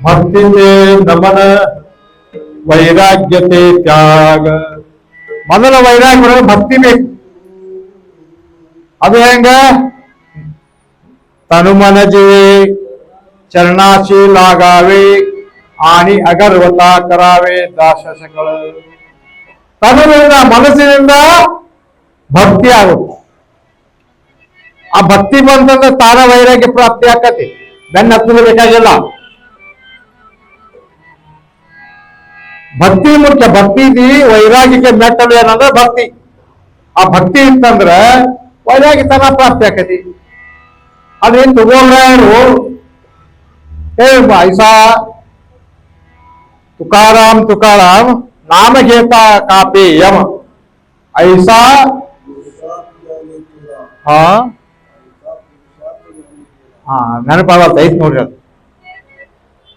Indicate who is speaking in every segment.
Speaker 1: ಭಕ್ತಿತೆ ನಮನ ವೈರಾಗ್ಯತೆ ತ್ಯಾಗ. ಮೊದಲ ವೈರಾಗ್ಯ ಬರೋದು ಭಕ್ತಿ ಬೇಕು. ಅದು ಹೆಂಗ? ತನುಮನ ಜೀವೆ ಚರಣಾಶಿ ಲಾಗಾವೆ ಆಣಿ ಅಗರ್ವತ ಕರಾವೆ ದಾಸ ಸಕಳ. ತನುವಿನಿಂದ ಮನಸ್ಸಿನಿಂದ ಭಕ್ತಿ ಆಗುತ್ತೆ. ಆ ಭಕ್ತಿ ಬಂತಂದ್ರೆ ತಾನ ವೈರಾಗ್ಯ ಪ್ರಾಪ್ತಿ ಆಕತಿ. ಬೆನ್ನ ಹತ್ತಲು ಬೇಕಾಗಿಲ್ಲ. ಭಕ್ತಿ ಮುಖ್ಯ. ಭಕ್ತಿ ವೈರಾಗ್ಯಕ್ಕೆ ಮೆಟ್ಟಲು ಏನಂದ್ರೆ ಭಕ್ತಿ. ಆ ಭಕ್ತಿ ಇತ್ತಂದ್ರ ವೈರಾಗ್ಯ ತನ ಪ್ರಾಪ್ತಿ ಆಕತಿ. ಅದೇನ್ ತಗೋರು ಐಸಾ ತುಕಾರಾಮ್ ತುಕಾರಾಮ್ ನಾಮ घेता कापे यम ऐसा. ನೆನಪಾಗತ್ತ ಐತ್ ನೋಡ್ರಿ. ಅದು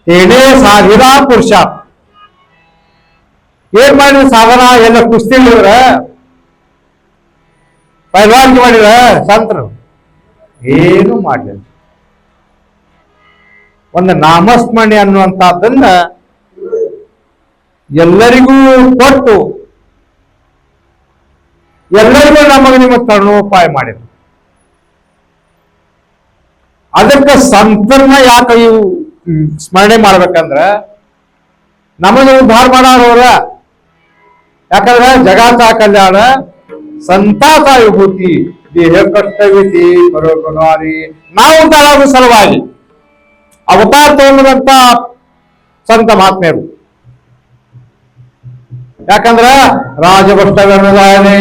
Speaker 1: ಏನೇ ಸಾಧಿದ ಪುರುಷ. ಏನ್ ಮಾಡಿದ್ರೆ ಸಾಧನ? ಎಲ್ಲ ಕುಸ್ತಿ ಮಾಡಿದ್ರ, ಪೈಲ್ವಾನ್ಗೆ ಮಾಡಿದ್ರ ಸಂತರು ಏನು ಮಾಡಲಿಲ್ಲ. ಒಂದು ನಾಮಸ್ಮರಣೆ ಅನ್ನುವಂಥದ್ದನ್ನ ಎಲ್ಲರಿಗೂ ಕೊಟ್ಟು ಎಲ್ಲರಿಗೂ ನಮಗೆ ನಿಮ್ಮ ತರುಣೋಪಾಯ ಮಾಡಿದ್ರು. ಅದಕ್ಕೆ ಸಂತರನ್ನ ಯಾಕೆ ಇವು ಸ್ಮರಣೆ ಮಾಡ್ಬೇಕಂದ್ರ ನಮಗೆ ಉದ್ಧಾರ ಮಾಡೋರ. ಯಾಕಂದ್ರೆ ಜಗತ್ತ ಕಲ್ಯಾಣ ಸಂತಾತ ವಿಭೂತಿ ದೇಹ ಕರ್ತವ್ಯತಿ ಪರೋಪಕಾರಿ. ನಾವು ಉದ್ಧಾರ ಆಗೋ ಸಲುವಾಗಿ ಅವತಾರ ತಗೊಂಡಂತ ಸಂತ ಮಹಾತ್ಮೆಯರು. ಯಾಕಂದ್ರ ರಾಜಭಷ್ಟಗಣನೆ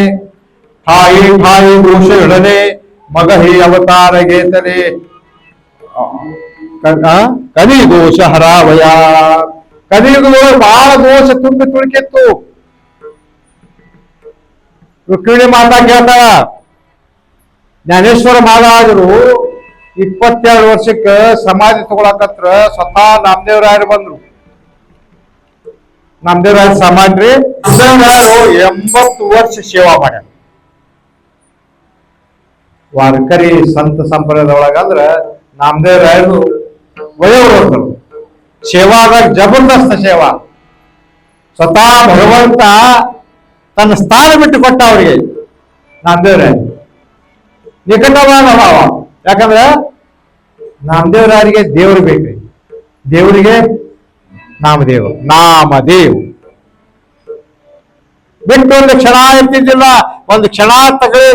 Speaker 1: ಠಾಯಿ ಠಾಯಿ ದೋಷಗಳನೆ ಮಗಹಿ ಅವತಾರ ಗೇತನೆ ಕಲಿ ದೋಷ ಹರಾವಯ. ಕಲಿಯುಗದೊಳಗೆ ಬಹಳ ದೋಷ ತುಂಬಿ ತುಳುಕಿತ್ತು. ರುಕ್ಮಿಣಿ ಮಾತಾ ಕೇಳ್ತಾಳ, ಜ್ಞಾನೇಶ್ವರ ಮಹಾರಾಜರು 22 ವರ್ಷಕ್ಕೆ ಸಮಾಧಿ ತಗೊಳಕತ್ರ ಸ್ವತಃ ನಾಮದೇವರಾಯರು ಬಂದ್ರು. ನಾಮದೇವರಾಯ ಸಮಾಧಿ 80 ವರ್ಷ ಸೇವಾ ಮಾಡ್ಯಾರ. ವಾರಕರಿ ಸಂತ ಸಂಪ್ರದಾಯದೊಳಗಂದ್ರ ನಾಮದೇವರಾಯರು ವಯೋವೃದ್ಧರು. ಸೇವಾದಾಗ ಜಬರ್ದಸ್ತ ಸೇವಾ. ಸ್ವತಃ ಭಗವಂತ ತನ್ನ ಸ್ಥಾನ ಬಿಟ್ಟು ಕೊಟ್ಟ ಅವರಿಗೆ. ನಾಮದೇವರಾಯ ನಿಕಟವಾದ ಭಾವ. ಯಾಕಂದ್ರೆ ನಾಮದೇವರಾಯರಿಗೆ ದೇವರು ಬೇಕ್ರಿ. ದೇವರಿಗೆ ನಾಮದೇವ್. ನಾಮದೇವ್ ಬಿಟ್ಟು ಒಂದು ಕ್ಷಣ ಇರ್ತಿದ್ದಿಲ್ಲ. ಒಂದು ಕ್ಷಣ ತಗಲಿ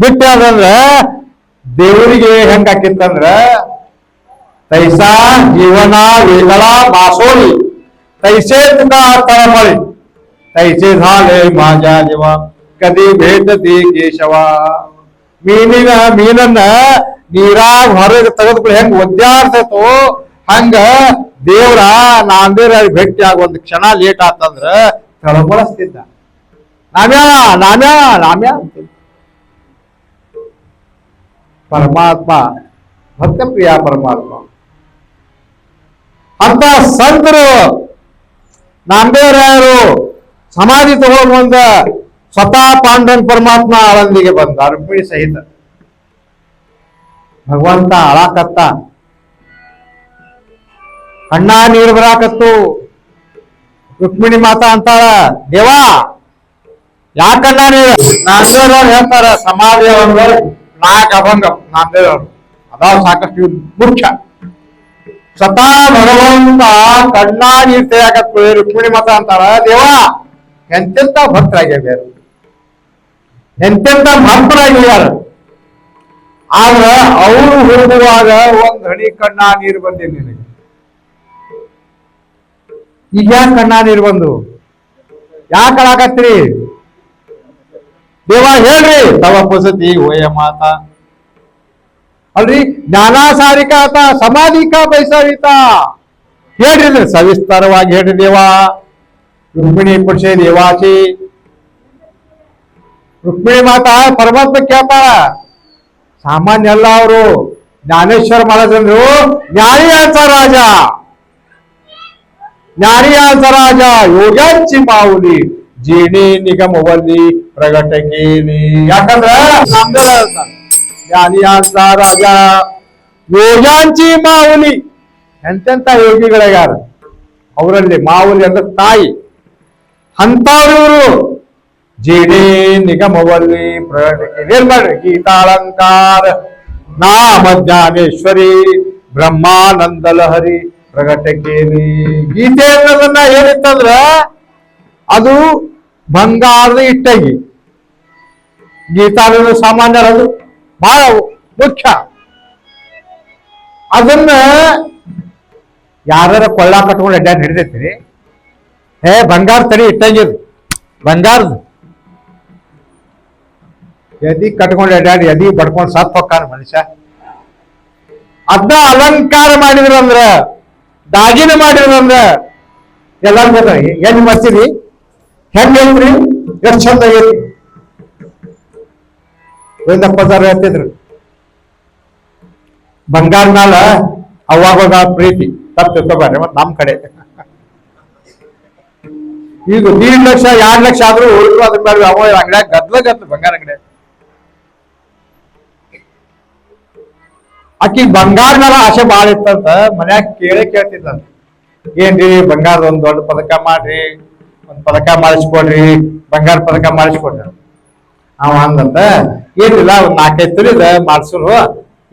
Speaker 1: ಬಿಟ್ಟು ಅದಂದ್ರ ದೇವರಿಗೆ ಹೆಂಗ ಹಾಕಿತ್ತಂದ್ರ ತೈಸಾ ಜೀವನ ವೇಗಳ ಮಾಸೋಳಿ तैसे तुका तळमळी तैसे झाले माझ्या जीवा कधी भेटती केशवा. ಮೀನನ್ನ ನೀರಾಗ ಹೊರಗೆ ತೆಗೆದುಕೊಂಡು ಹೆಂಗ್ ಒದ್ದಾಡ್ತೈತೋ ಹಂಗ ದೇವ್ರ ನಾಮದೇವ್ರ ಭೇಟಿ ಆಗ ಒಂದು ಕ್ಷಣ ಲೇಟ್ ಆತಂದ್ರ ತಳಮಳಿಸ್ತಿದ್ದ. ನಾಮ್ಯಾ ನಾಮ್ಯಾ ನಾಮ್ಯಾ. ಪರಮಾತ್ಮ ಭಕ್ತಪ್ರಿಯ ಪರಮಾತ್ಮ ಅಂತ ಸಂತರು ನಾಮದೇವರಾಯರು ಸಮಾಧಿ ತಗೊಂಡು ಬಂದ ಸ್ವತಃ ಪಾಂಡವನ್ ಪರಮಾತ್ಮ ಅವಳೊಂದಿಗೆ ಬಂದ ರುಕ್ಮಿಣಿ ಸಹಿತ. ಭಗವಂತ ಅಳಾಕತ್ತ, ಕಣ್ಣ ನೀರು ಬರಾಕತ್ತು. ರುಕ್ಮಿಣಿ ಮಾತಾ ಅಂತಾಳ, ದೇವಾ ಯಾಕಣ್ಣ ನೀರು? ನಾಮದೇವ್ರವ್ರು ಹೇಳ್ತಾರ ಸಮಾಧಿ ಅವ್ರ 4 ಅಭಂಗ ನಾಮದೇವ್ರವ್ರು ಅದಾವ ಸಾಕಷ್ಟು ಮುಖ್ಯ. ಸ್ವತಃ ಭಗವಂತ ಕಣ್ಣ ನೀರು ತೆಗೆಯಾಕತ್ತು. ರುಕ್ಮಿಣಿ ಮಾತಾ ಅಂತಾರ, ದೇವಾ ಎಂತೆಂತ ಭಕ್ತರಾಗ್ಯಾರ, ಎಂತೆಂತ ಭಕ್ತರಾಗ್ಯಾರ. ಆದ್ರ ಅವರು ಹೋಗುವಾಗ ಒಂದ್ ಹನಿ ಕಣ್ಣ ನೀರು ಬಂದಿಲ್ಲ ನಿನಗೆ. ಈಗ ಯಾಕೆ ಕಣ್ಣ ನೀರು ಬಂದು? ಯಾಕೆ ಅಳಾಕತ್ರಿ? ದೇವ ಹೇಳ್ರಿ. ತವ ಪುಸತಿ ಓಯ ಮಾತಾ ಅಲ್ರಿ ಜ್ಞಾನಾಸಾರಿಕ ಆತ ಸಮಾಧಿಕ ಬೈಸಾವಿತ ಹೇಳ್ರಿ. ಸವಿಸ್ತಾರವಾಗಿ ಹೇಳ್ರಿ ದೇವಾ. ರುಕ್ಮಿಣಿ ಪುರುಷೇ ದೇವಾಚಿ. ರುಕ್ಮಿಣಿ ಮಾತಾ ಪರಮಾತ್ಮ ಕೇಳ್ತಾಳ. ಸಾಮಾನ್ಯ ಅಲ್ಲ ಅವರು. ಜ್ಞಾನೇಶ್ವರ ಮಹಾರಾಜಂದ್ರು ಜ್ಞಾನಿ ಆಚ ರಾಜ, ಜ್ಞಾನಿ ಆಚ ರಾಜ ಯೋಗ್ಯಾಂಚಿ ಮಾವುಲಿ ಜೀಣಿ ನಿಗಮವಲ್ಲಿ ಪ್ರಗಟಕೇನಿ. ಯಾಕಂದ್ರ ಜ್ಞಾನಿ ಆಚ ರಾಜ ಯೋಗಾಂಚಿ ಮಾವುಲಿ, ಎಂತೆಂತ ಯೋಗಿಗಳಾಗ್ಯಾರ. ಅವರಲ್ಲಿ ಮಾವುಲಿ ಅಂದ್ರೆ ತಾಯಿ. ಅಂತವ್ರು ಜೇಡೇ ನಿಗಮವಲ್ಲಿ ಏನ್ ಮಾಡ್ರಿ, ಗೀತಾಳಂಕಾರ ನಾಮ ಜ್ಞಾನೇಶ್ವರಿ ಬ್ರಹ್ಮಾನಂದ ಲಹರಿ ಪ್ರಗಟಕೇರಿ. ಗೀತೆ ಅನ್ನೋದನ್ನ ಏನಿತ್ತಂದ್ರ ಅದು ಬಂಗಾರದ ಇಟ್ಟಂಗಿ. ಗೀತಾ ಅನ್ನೋದು ಸಾಮಾನ್ಯ, ಅದು ಬಹಳ ಮುಖ್ಯ. ಅದನ್ನ ಯಾರ ಕೊಳ್ಳ ಕಟ್ಕೊಂಡು ಅಡ್ಡಾಡಿ ಹಿಡಿದೈತಿ. ಬಂಗಾರ ತಡಿ ಇಟ್ಟಂಗಿದ್ ಬಂಗಾರದು ಎದಿ ಕಟ್ಕೊಂಡು ಅಡ್ಡಾಡಿ ಎದಿ ಬಡ್ಕೊಂಡು ಸತ್ ಹೊಕ್ಕಾನ ಮನುಷ್ಯ. ಅದ್ನ ಅಲಂಕಾರ ಮಾಡಿದ್ರಂದ್ರ, ದಾಗಿನ ಮಾಡಿದ್ರಂದ್ರ ಎಲ್ಲಾರು ಗೊತ್ತಾರೆ. ಹೆಂಗ್ ಮಾಡ್ತೀರಿ, ಹೆಂಗ್ ಹೇಳ್ರಿ, ಎಷ್ಟು ಚಂದ ಆಗೈತಿ. ಒಂದಪ್ಪದಾರ ಹೇಳ್ತಿದ್ರು ಬಂಗಾರ ಮ್ಯಾಲ ಅವಾಗ ಪ್ರೀತಿ ತಪ್ಪು ತಗೋಬಾರ್ರಿ. ಮತ್ ನಮ್ ಕಡೆ ಈಗ 1.5 ಲಕ್ಷ 2 ಲಕ್ಷ ಆದ್ರೂ ಉಳಿದ್ರು ಅದ್ರ ಮೇಲೆ ಅವ ಅಂಗಡಿಯಾಗ ಗದ್ಲ ಬಂಗಾರ ಅಂಗಡಿ. ಆಕಿ ಬಂಗಾರ ಮೇಲೆ ಆಸೆ ಬಾಳ ಇತ್ತಂತ ಮನ್ಯಾಗ ಕೇಳ್ತಿದ್ದಂತ. ಏನ್ರಿ ಬಂಗಾರದ ಒಂದ್ ದೊಡ್ಡ ಪದಕ ಮಾಡ್ರಿ, ಒಂದ್ ಪದಕ ಮಾಡಿಸ್ಕೊಡ್ರಿ, ಬಂಗಾರ ಪದಕ ಮಾಡಿಸ್ಕೊಡ್ರಿ. ಅವ ಅಂದಂತ ಏನಿಲ್ಲ ಒಂದ್ 4-5 ತೊಲಿದ ಮಾಡ್ಸುರು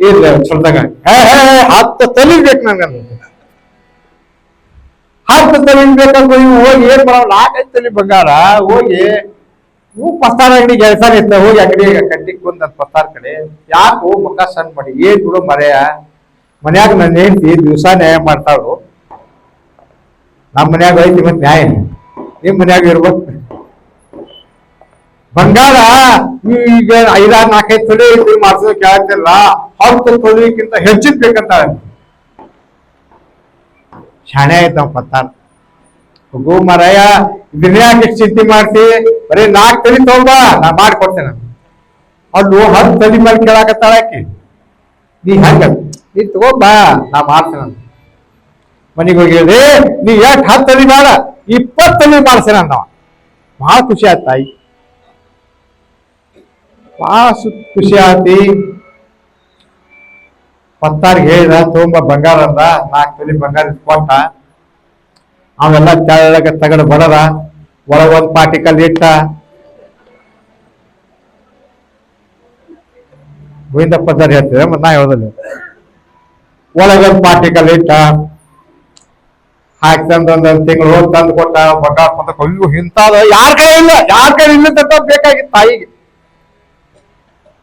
Speaker 1: ಇಲ್ಲ ಚೊಲ್ದಾಗ 10 ತೊಲಿ ಬೇಕು ನಂಗಂತ. 10 ತೊಲಿ ಬೇಕಂದ್ರೆ ನೀವು ಹೋಗಿ ಏನ್ ಮಾಡೋ 4-5 ತೊಲಿ ಬಂಗಾರ ಹೋಗಿ ನೀವು ಪಸ್ತಾರ ಅಂಗಡಿ ಗೆಲ್ಸಾನ ಇತ್ತ, ಹೋಗಿ ಅಂಗಡಿ ಕಟ್ಟಿಗೆ ಬಂದ ಪಸ್ತಾರ ಕಡೆ ಯಾಕೆ ಮುಖ ಸಣ್ಣ ಮಾಡಿ ಏನ್ ಬಿಡು ಮರೆಯ. ಮನ್ಯಾಗ ನನ್ನ ಹೆಂಡತಿ ದಿವಸ ನ್ಯಾಯ ಮಾಡ್ತಾಳು. ನಮ್ಮ ಮನ್ಯಾಗ ಐತಿ ಮತ್ ನ್ಯಾಯ ನಿಮ್ ಮನ್ಯಾಗ ಇರ್ಬೇಕು. ಬಂಗಾರ ಈಗ 5-4-5 ತೊಲಿ ಐತಿ ಮಾಡ್ಸೋದ್ ಕೇಳತ್ತಿಲ್ಲ, 10 ತೊಲಿಕ್ಕಿಂತ ಹೆಚ್ಚಿನ ಬೇಕಂತ ಶಾಣೆ ಆಯ್ತ ನಾವ್ ಪತ್ತಾರ. ಹೋಗು ಮರಯ್ಯ, ಇದನ್ನ ಯಾಕೆ ಚಿಂತೆ ಮಾಡ್ತಿ, ಬರೀ 4 ತೊಲಿ ತಗೊಂಬಾ ನಾ ಮಾಡ್ಕೊಡ್ತೇನೆ. ಅಲ್ಲೂ 10 ತೊಲಿ ಮೇಲೆ ಕೇಳಾಕತ್ತಾಳ ಆಕಿ. ನೀ ಹಂಗ ನೀ ತಗೊಂಬಾ ನಾ ಮಾಡ್ತೇನೆ. ಮನಿಗೆ ಹೋಗಿ ಹೇಳ್ರಿ ನೀ ಎಷ್ಟು 10 ತೊಲಿ ಬೇಡ 20 ತೊಲಿ ಮಾಡ್ಸೇನ ಅಂದವ. ಬಹಳ ಖುಷಿ ಆಯ್ತು ತಾಯಿ, ಬಹಳ ಖುಷಿ ಆತಿ. ಪತ್ತಾರ್ಗೆ ಹೇಳಿದ ತಗೊಂಬ ಬಂಗಾರ ಅಂದ. 4 ತೊಲಿ ಬಂಗಾರ ಇಟ್ಕೊಂಡ. ಅವೆಲ್ಲ ತೆಳ್ಳಗ ತಗಡ ಬಡದ ಒಳಗೊಂದ್ ಪಾಟಿಕಲ್ ಇಟ್ಟ. ಗೋವಿಂದಪ್ಪದಾರ ಹೇಳ್ತಿದ್ರೆ ಮತ್ ನಾ ಹೇಳೋದಿಲ್ಲ. ಒಳಗೊಂದ್ ಪಾಟಿಕಲ್ ಇಟ್ಟ ಹಾಕಿ ತಂದೊಂದ್ ತಿಂಗಳು ಹೋಗಿ ತಂದು ಕೊಟ್ಟ. ಬಂಗಾರ ಪದಕ ಅಯ್ಯೋ ಇಂತಾದ ಯಾರ ಕಡೆ ಇಲ್ಲ, ಯಾರ ಕಡೆ ಇಲ್ಲ ಬೇಕಾಗಿತ್ತು ತಾಯಿಗೆ.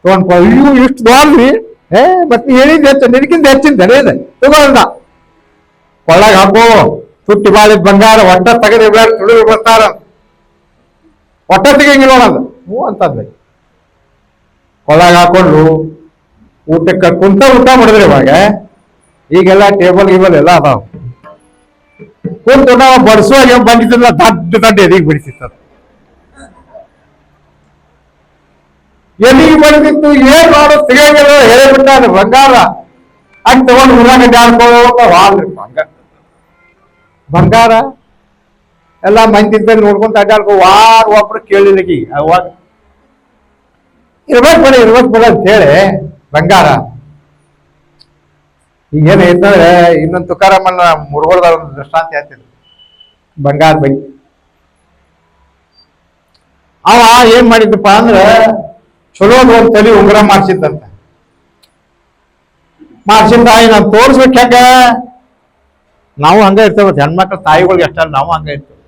Speaker 1: ತಗೊಂಡ್ ಅಯ್ಯೋ ಇಷ್ಟು ದೊಡ್ರಿ, ಮತ್ ನೀ ಹೇಳಿದ್ ಹೆಚ್ಚು, ನಿನಕಿಂತ ಹೆಚ್ಚಿನ ದನ ಇದೆ ತಗೊಂಡ. ಕೊಳ್ಳಾಗ ಹಾಕೋ ತುಟ್ಟಿ ಬಾಳಿದ ಬಂಗಾರ ಒಟ್ಟ ತೆಗೆದು ತುಳಿದು ಬರ್ತಾರ, ಒಟ್ಟ ತೆಗಿಂಗಿಲ್ಲ ನೋಡೋದು ಹ್ಞೂ ಅಂತಂದ್ರೆ. ಕೊಳ್ಳಾಗ ಹಾಕೊಂಡು ಊಟಕ್ಕೆ ಊಟ ಮಾಡಿದ್ರೆ ಇವಾಗ ಈಗೆಲ್ಲ ಟೇಬಲ್ ಗೀಬಲ್ ಎಲ್ಲ ಅದಾವ. ಕುಂತು ನಾವು ಬಡಿಸುವಾಗ ಬಂದಿದ್ದಿಲ್ಲ, ದಡ್ಡ ಎದಿಗೆ ಬಿಡಿಸಿತ್ತ. ಎಲ್ಲಿಗೆ ಬಂದಿತ್ತು ಏನ್ ಮಾಡೋ ಸಿಗಂಗಿಲ್ಲ ಹೇಳಿಬಿಟ್ಟ. ಬಂಗಾರ ಹಂಗ ತಗೊಂಡು ಊರಾಗ ಜಾಡ್ಕೋತ ವಾಲ್ರಿ ಹಂಗ ಬಂಗಾರ ಎಲ್ಲ ಮಂದಿ ನೋಡ್ಕೊಂತ ಅಡ್ಡಾಡ್ಕೋ. ಒಬ್ರು ಕೇಳಿದಗಿ ಅವಾಗ ಇರ್ಬೇಕು ಬೇಡ ಅಂತ ಹೇಳಿ ಬಂಗಾರ. ಈಗೇನ್ ಐತಂದ್ರೆ ಇನ್ನೊಂದು ತುಕಾರಾಮನ್ನ ಮುರುಗೋಳದ ಒಂದು ದೃಷ್ಟಾಂತ ಹೇಳ್ತಿದ್ರು ಬಂಗಾರ ಬಗ್ಗೆ. ಅವ ಏನ್ ಮಾಡಿದ್ದಪ್ಪ ಅಂದ್ರ ಚಲೋ ಒಂದ್ ತಲೆ ಉಂಗುರ ಮಾಡ್ಸಿದ್ದಂತ. ಮಾಡ್ಸಿದ್ದ ನಾನು ತೋರ್ಸ್ಬೇಕು ಹೆಂಗ, ನಾವು ಹಂಗ ಇರ್ತೇವೆ ಹೆಣ್ಮಕ್ಳ ತಾಯಿಗಳಿಗೆ ಎಷ್ಟಲ್ಲ ನಾವು ಹಂಗ ಇರ್ತೇವೆ.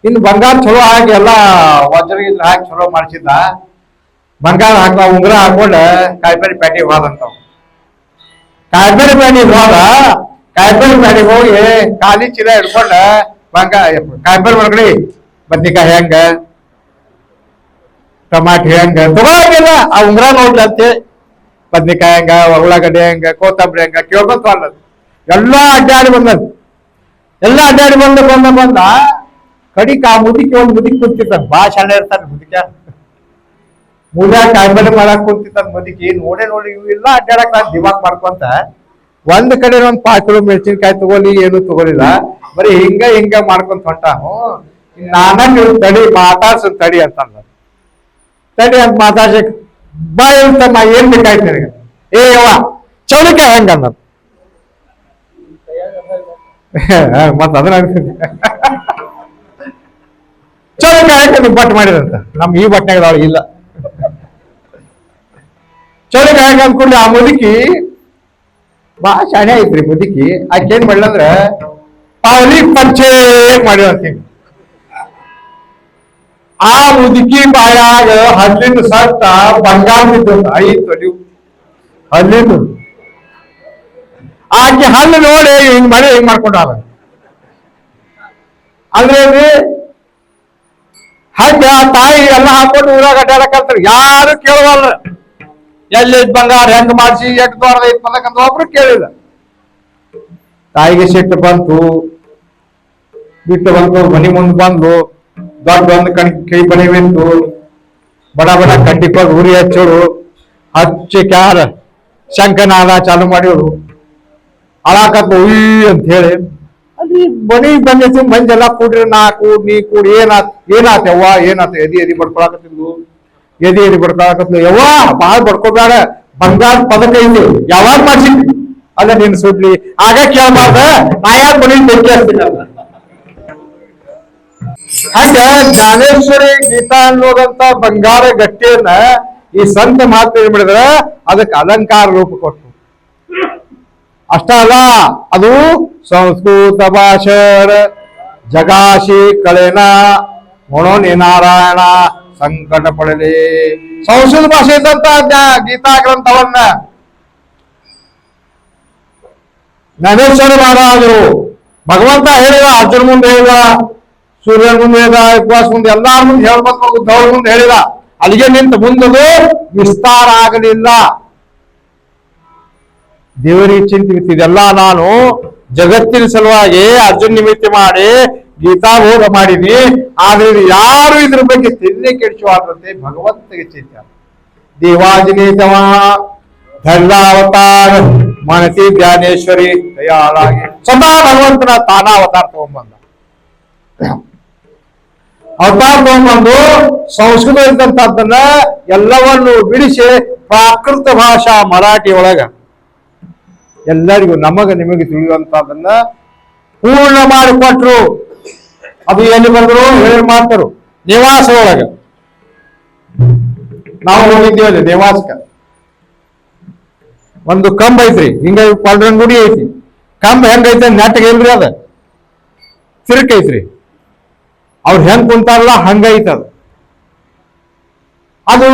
Speaker 1: ಇನ್ನು ಬಂಗಾರ ಚಲೋ ಹಾಕಿ ಎಲ್ಲ ವಜ್ರಗಿದ್ರ ಹಾಕಿ ಚಲೋ ಮಾಡ್ಸಿದ್ದ. ಬಂಗಾರ ಹಾಕ ಉಂಗುರ ಹಾಕೊಂಡ ಕಾಯಿಪರಿ ಪ್ಯಾಟಿಗೆ ಹೋದಂತಾವ. ಕಾಯಿಪರಿ ಪ್ಯಾಟಿಗೆ ಹೋದ, ಕಾಯಿಪರಿ ಪ್ಯಾಟಿಗೆ ಹೋಗಿ ಖಾಲಿ ಚೀಲ ಹಿಡ್ಕೊಂಡ ಕಾಯಿಪರಿ ಒಳಗಡೆ ಬದ್ನಿಕಾಯಿ ಹೆಂಗ, ಟಮಾಟಿ ಹೆಂಗ ತಗೋಂಗಿಲ್ಲ, ಆ ಉಂಗುರ ನೋಡ್ಲಿ ಅಂತೆ. ಬದ್ನಿಕಾಯಿ ಹೆಂಗ, ಉಳ್ಳಾಗಡ್ಡಿ ಹೆಂಗ, ಕೊತ್ತಂಬರಿ ಹೆಂಗ ಕೇಳ್ಕೊಂತ ಎಲ್ಲಾ ಅಡ್ಡಾಡಿ ಬಂದದ್. ಎಲ್ಲಾ ಅಡ್ಡಾಡಿ ಬಂದ ಕಡಿಕ ಆ ಮುದಿಕೆ ಒಂದು ಮುದಿಕ್ ಕುಂತಿತ್ತ. ಭಾಳ ಶಾಲೆ ಇರ್ತಾರ ಮುದಿಕ. ಮುದ್ಯಾಗ ಕಾಯಿಪಲ್ಲೆ ಮಾಡಕ್ ಕುಂತಿತ್ತ ಮುದಿಕಿ. ನೋಡಿ ಇವು ಇಲ್ಲ ಅಡ್ಡಾಡಕ್ ನಾನು ದಿಮಾಕ್ ಮಾಡ್ಕೊಂತ ಒಂದ್ ಕಡೆ ಒಂದ್ 5 ಕಿಲೋ ಮೆಣಸಿನ್ಕಾಯಿ ತಗೊಲಿ, ಏನು ತಗೊಲಿಲ್ಲ, ಬರೀ ಹಿಂಗ ಮಾಡ್ಕೊಂತ ಹೊಂಟಾನು. ನಾನ ತಡಿ ಮಾತಾಡ್ಸ ತಡಿ ಅಂತಂದ. ತಡಿ ಅಂತ ಮಾತಾಡ್ಸಕ್ ಬಾ ಇರ್ತಮ್ಮ ಏನ್ ಬೇಕಾಯ್ತು ನನಗೆ. ಏ ಯವ್ವ ಚೌಳಿಕಾಯಿ ಹೆಂಗ ಅನ್ನೋದು ಮತ್ತ ಅದನ್ನ ಚೌಳಿಕಾಯಿ ಹೆಂಗ ನೀವು ಬಟ್ ಮಾಡಿರಂತ ನಮ್ ಈ ಬಟ್ಟೆಗಳ ಇಲ್ಲ. ಚೌಳಿಕಾಯಿ ಹೆಂಗ ಅಂದ್ಕೊಂಡು ಆ ಮುದುಕಿ ಬಹಳ ಶಾಣೆ ಐತ್ರಿ ಮುದುಕಿ. ಆಕೆ ಏನ್ ಮಾಡ್ಲಂದ್ರ ಪಾವಲಿ ಪಂಚೆ ಮಾಡಿರಂತ. ಆ ಮುದುಕಿ ಬಾಯಾಗ ಹಲ್ಲಿನ ಸತ್ತ ಬಂಗಾರ ಬಿದ್ದಂತ 5 ತೊಲಿ ಹಲ್ಲಿನ. ಆಕೆ ಹಲ್ಲು ನೋಡಿ ಹಿಂಗ್ ಮಾಡಿ ಹಿಂಗ್ ಮಾಡ್ಕೊಂಡಾಗ ಅಂದ್ರೆ ಹಂಗ ತಾಯಿ ಎಲ್ಲ ಹಾಕೊಂಡು ಊರಾಗ ಅಡ್ಡಾಡಕಂತಾರೆ. ಯಾರು ಕೇಳುವಲ್ರ ಎಲ್ಲಿ ಬಂಗಾರ ಹೆಂಗ್ ಮಾಡಿಸಿ ಎಟ್ ದೊಡ್ಡದೈತ್ ಬಂದಕಂತ ಒಬ್ರು ಕೇಳಿಲ್ಲ. ತಾಯಿಗೆ ಸಿಟ್ಟು ಬಂತು, ಬಿಟ್ಟು ಬಂತು, ಮನಿ ಮುಂದ್ ಬಂದು ದೊಡ್ಡ ಒಂದು ಕೈ ಬನಿ ಬಿತ್ತು, ಬಡ ಬಡ ಕಡ್ಡಿಕೊಂಡು ಉರಿ ಹಚ್ಚೋರು, ಹಚ್ಚಿ ಕ್ಯಾರ ಶಂಕನಾದ ಚಾಲು ಮಾಡಿದ್ರು. ಅಳಾಕತ್ ಉಯ್ ಅಂತ ಹೇಳಿ ಅಲ್ಲಿ ಬನಿ ಬಂದಿತ್ತು. ಮಂಜೆಲ್ಲ ಕೂಡ್ರಿ, ನಾ ಕೂಡ್ ನೀ ಕೂಡಿ ಏನಾತ ಯವ್ವ ಏನಾತ ಎದಿ ಬಡ್ಕೊಳಕತ್ತಿದ್ಲು, ಎದಿ ಬಡ್ಕೊಳಕತ್ಲು. ಯವ್ವ ಬಾಳ್ ಬಡ್ಕೋಬೇಡ, ಬಂಗಾರ ಪದಕ ಐತಿ, ಯಾವಾಗ ಮಾಡ್ಸಿದ್ವಿ ಅದ ನಿನ್ ಸುಡ್ಲಿ ಆಗ ಕೇಳ್ಬಾರ್ದ, ನಾ ಯಾಕೆ ಬನಿ ಬೆಂಕಿ ಹಚ್ತೀನಿ. ಹಂಗ ಜ್ಞಾನೇಶ್ವರಿ ಗೀತಾ ಅನ್ನೋದಂತ ಬಂಗಾರ ಗಟ್ಟಿಯನ್ನ ಈ ಸಂತ ಮಾತು ಏನ್ ಮಾಡಿದ್ರ ಅದಕ್ಕೆ ಅಲಂಕಾರ ರೂಪ ಕೊಟ್ಟು. ಅಷ್ಟ ಅಲ್ಲ, ಅದು ಸಂಸ್ಕೃತ ಭಾಷರ ಜಗಾಶಿ ಕಳೆನ ಮೊಣೋನಿ ನಾರಾಯಣ ಸಂಕಟ ಪಡಲಿ. ಸಂಸ್ಕೃತ ಭಾಷೆ ಇದ್ದಂತ ಗೀತಾ ಗ್ರಂಥವನ್ನ ಜ್ಞಾನೇಶ್ವರ ಮಹಾರಾಜರು ಭಗವಂತ ಹೇಳಿದ, ಅರ್ಜುನ ಮುಂದೆ ಹೇಳಿದ, ಸೂರ್ಯನ ಮುಂದೆ ಹೇಳಿದ, ಉಪವಾಸ ಮುಂದೆ ಎಲ್ಲಾರ ಮುಂದೆ ಹೇಳ್ಬೇಕು, ಉದ್ದವರ ಮುಂದೆ ಹೇಳಿದ. ಅಲ್ಲಿಗೆ ನಿಂತ ಮುಂದದು ವಿಸ್ತಾರ ಆಗಲಿಲ್ಲ. ದೇವರಿಗೆ ಚಿಂತಿತ್ತು. ಇದೆಲ್ಲ ನಾನು ಜಗತ್ತಿನ ಸಲುವಾಗಿ ಅರ್ಜುನ್ ನಿಮಿತ್ತ ಮಾಡಿ ಗೀತಾಬೋಧ ಮಾಡಿನಿ. ಆದ್ರೆ ಯಾರು ಇದ್ರ ಬಗ್ಗೆ ತಿನ್ನೆ ಕೆಡಿಸುವಂತೆ ಭಗವಂತಗೆ ಚಿಂತೆ. ದೇವಾಜಿನೇತವ ಧರ್ಲಾವತಾರ ಮನಸಿ ಜ್ಞಾನೇಶ್ವರಿ ದಯಾಳಾಗಿ ಸದಾ ಭಗವಂತನ ತಾನ ಅವತಾರ ತಗೊಂಡ್ಬಂದ. ಅವತಾರ ತಗೊಂಡ್ಬಂದು ಸಂಸ್ಕೃತ ಇದ್ದಂತದ್ದನ್ನ ಎಲ್ಲವನ್ನು ಬಿಡಿಸಿ ಪ್ರಾಕೃತ ಭಾಷಾ ಮರಾಠಿ ಒಳಗ ಎಲ್ಲರಿಗೂ ನಮಗ ನಿಮಗೆ ತಿಳಿಯುವಂತದನ್ನ ಪೂರ್ಣ ಮಾಡಿಕೊಟ್ರು. ಅದು ಎಲ್ಲಿ ಬಂದ್ರು ಹೇಳಿ ಮಾಡ್ತಾರು. ನಿವಾಸ ಒಳಗ ನಾವು ಹೋಗಿದ್ದೇವೆ. ನಿವಾಸಕ ಒಂದು ಕಂಬ ಐತ್ರಿ, ಹಿಂಗ ಗುಡಿ ಐತಿ. ಕಂಬ ಹೆಂಗೈತೆ ನೆಟ್ಟಗೆ ಇಲ್ರಿ, ಅದ ತಿರುಕ್ ಐತ್ರಿ. ಅವ್ರು ಹೆಂಗ್ ಕುಂತಾರಲ್ಲ ಹಂಗೈತದ. ಅದು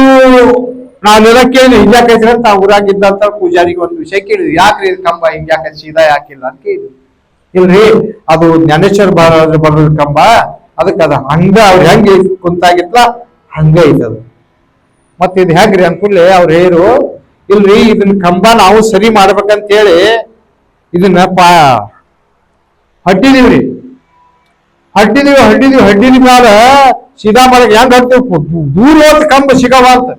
Speaker 1: ನಾವು ನೆಲಕ್ಕೆ ಹಿಂಗ್ಯಾಕೈತ್ರಿ ಅಂತ ಊರಾಗಿದ್ದಂತ ಪೂಜಾರಿಗೆ ಒಂದು ವಿಷಯ ಕೇಳಿದ್ವಿ. ಯಾಕ್ರಿ ಕಂಬ ಹಿಂಗ್ಯಾಕ ಸೀದಾ ಯಾಕಿಲ್ಲ ಅಂತ ಕೇಳಿದ್ವಿ. ಇಲ್ರಿ ಅದು ಜ್ಞಾನೇಶ್ವರ ಬರೋದ್ರ ಕಂಬ, ಅದಕ್ಕೆ ಅದ ಹಂಗ ಅವ್ರು ಹೆಂಗ ಕುಂತಾಗಿತ್ಲ ಹಂಗ ಐತದ. ಮತ್ತ ಇದು ಹೆಂಗ್ರಿ ಅನ್ಕೂಡ್ಲೆ ಅವ್ರು ಹೇರು, ಇಲ್ರಿ ಇದನ್ನ ಕಂಬ ನಾವು ಸರಿ ಮಾಡ್ಬೇಕಂತ ಹೇಳಿ ಇದನ್ನ ಹಡ್ಡಿದೀವ್ರಿ. ಹಡ್ಡಿದ ಮ್ಯಾಲ ಸೀದಾ ಮಾಡಕ್ ಹೆಂಗ್ ಹಡ್ತೀವಿ, ದೂರ ಹೋದ ಕಂಬ ಸಿಗವ ಅಂತ.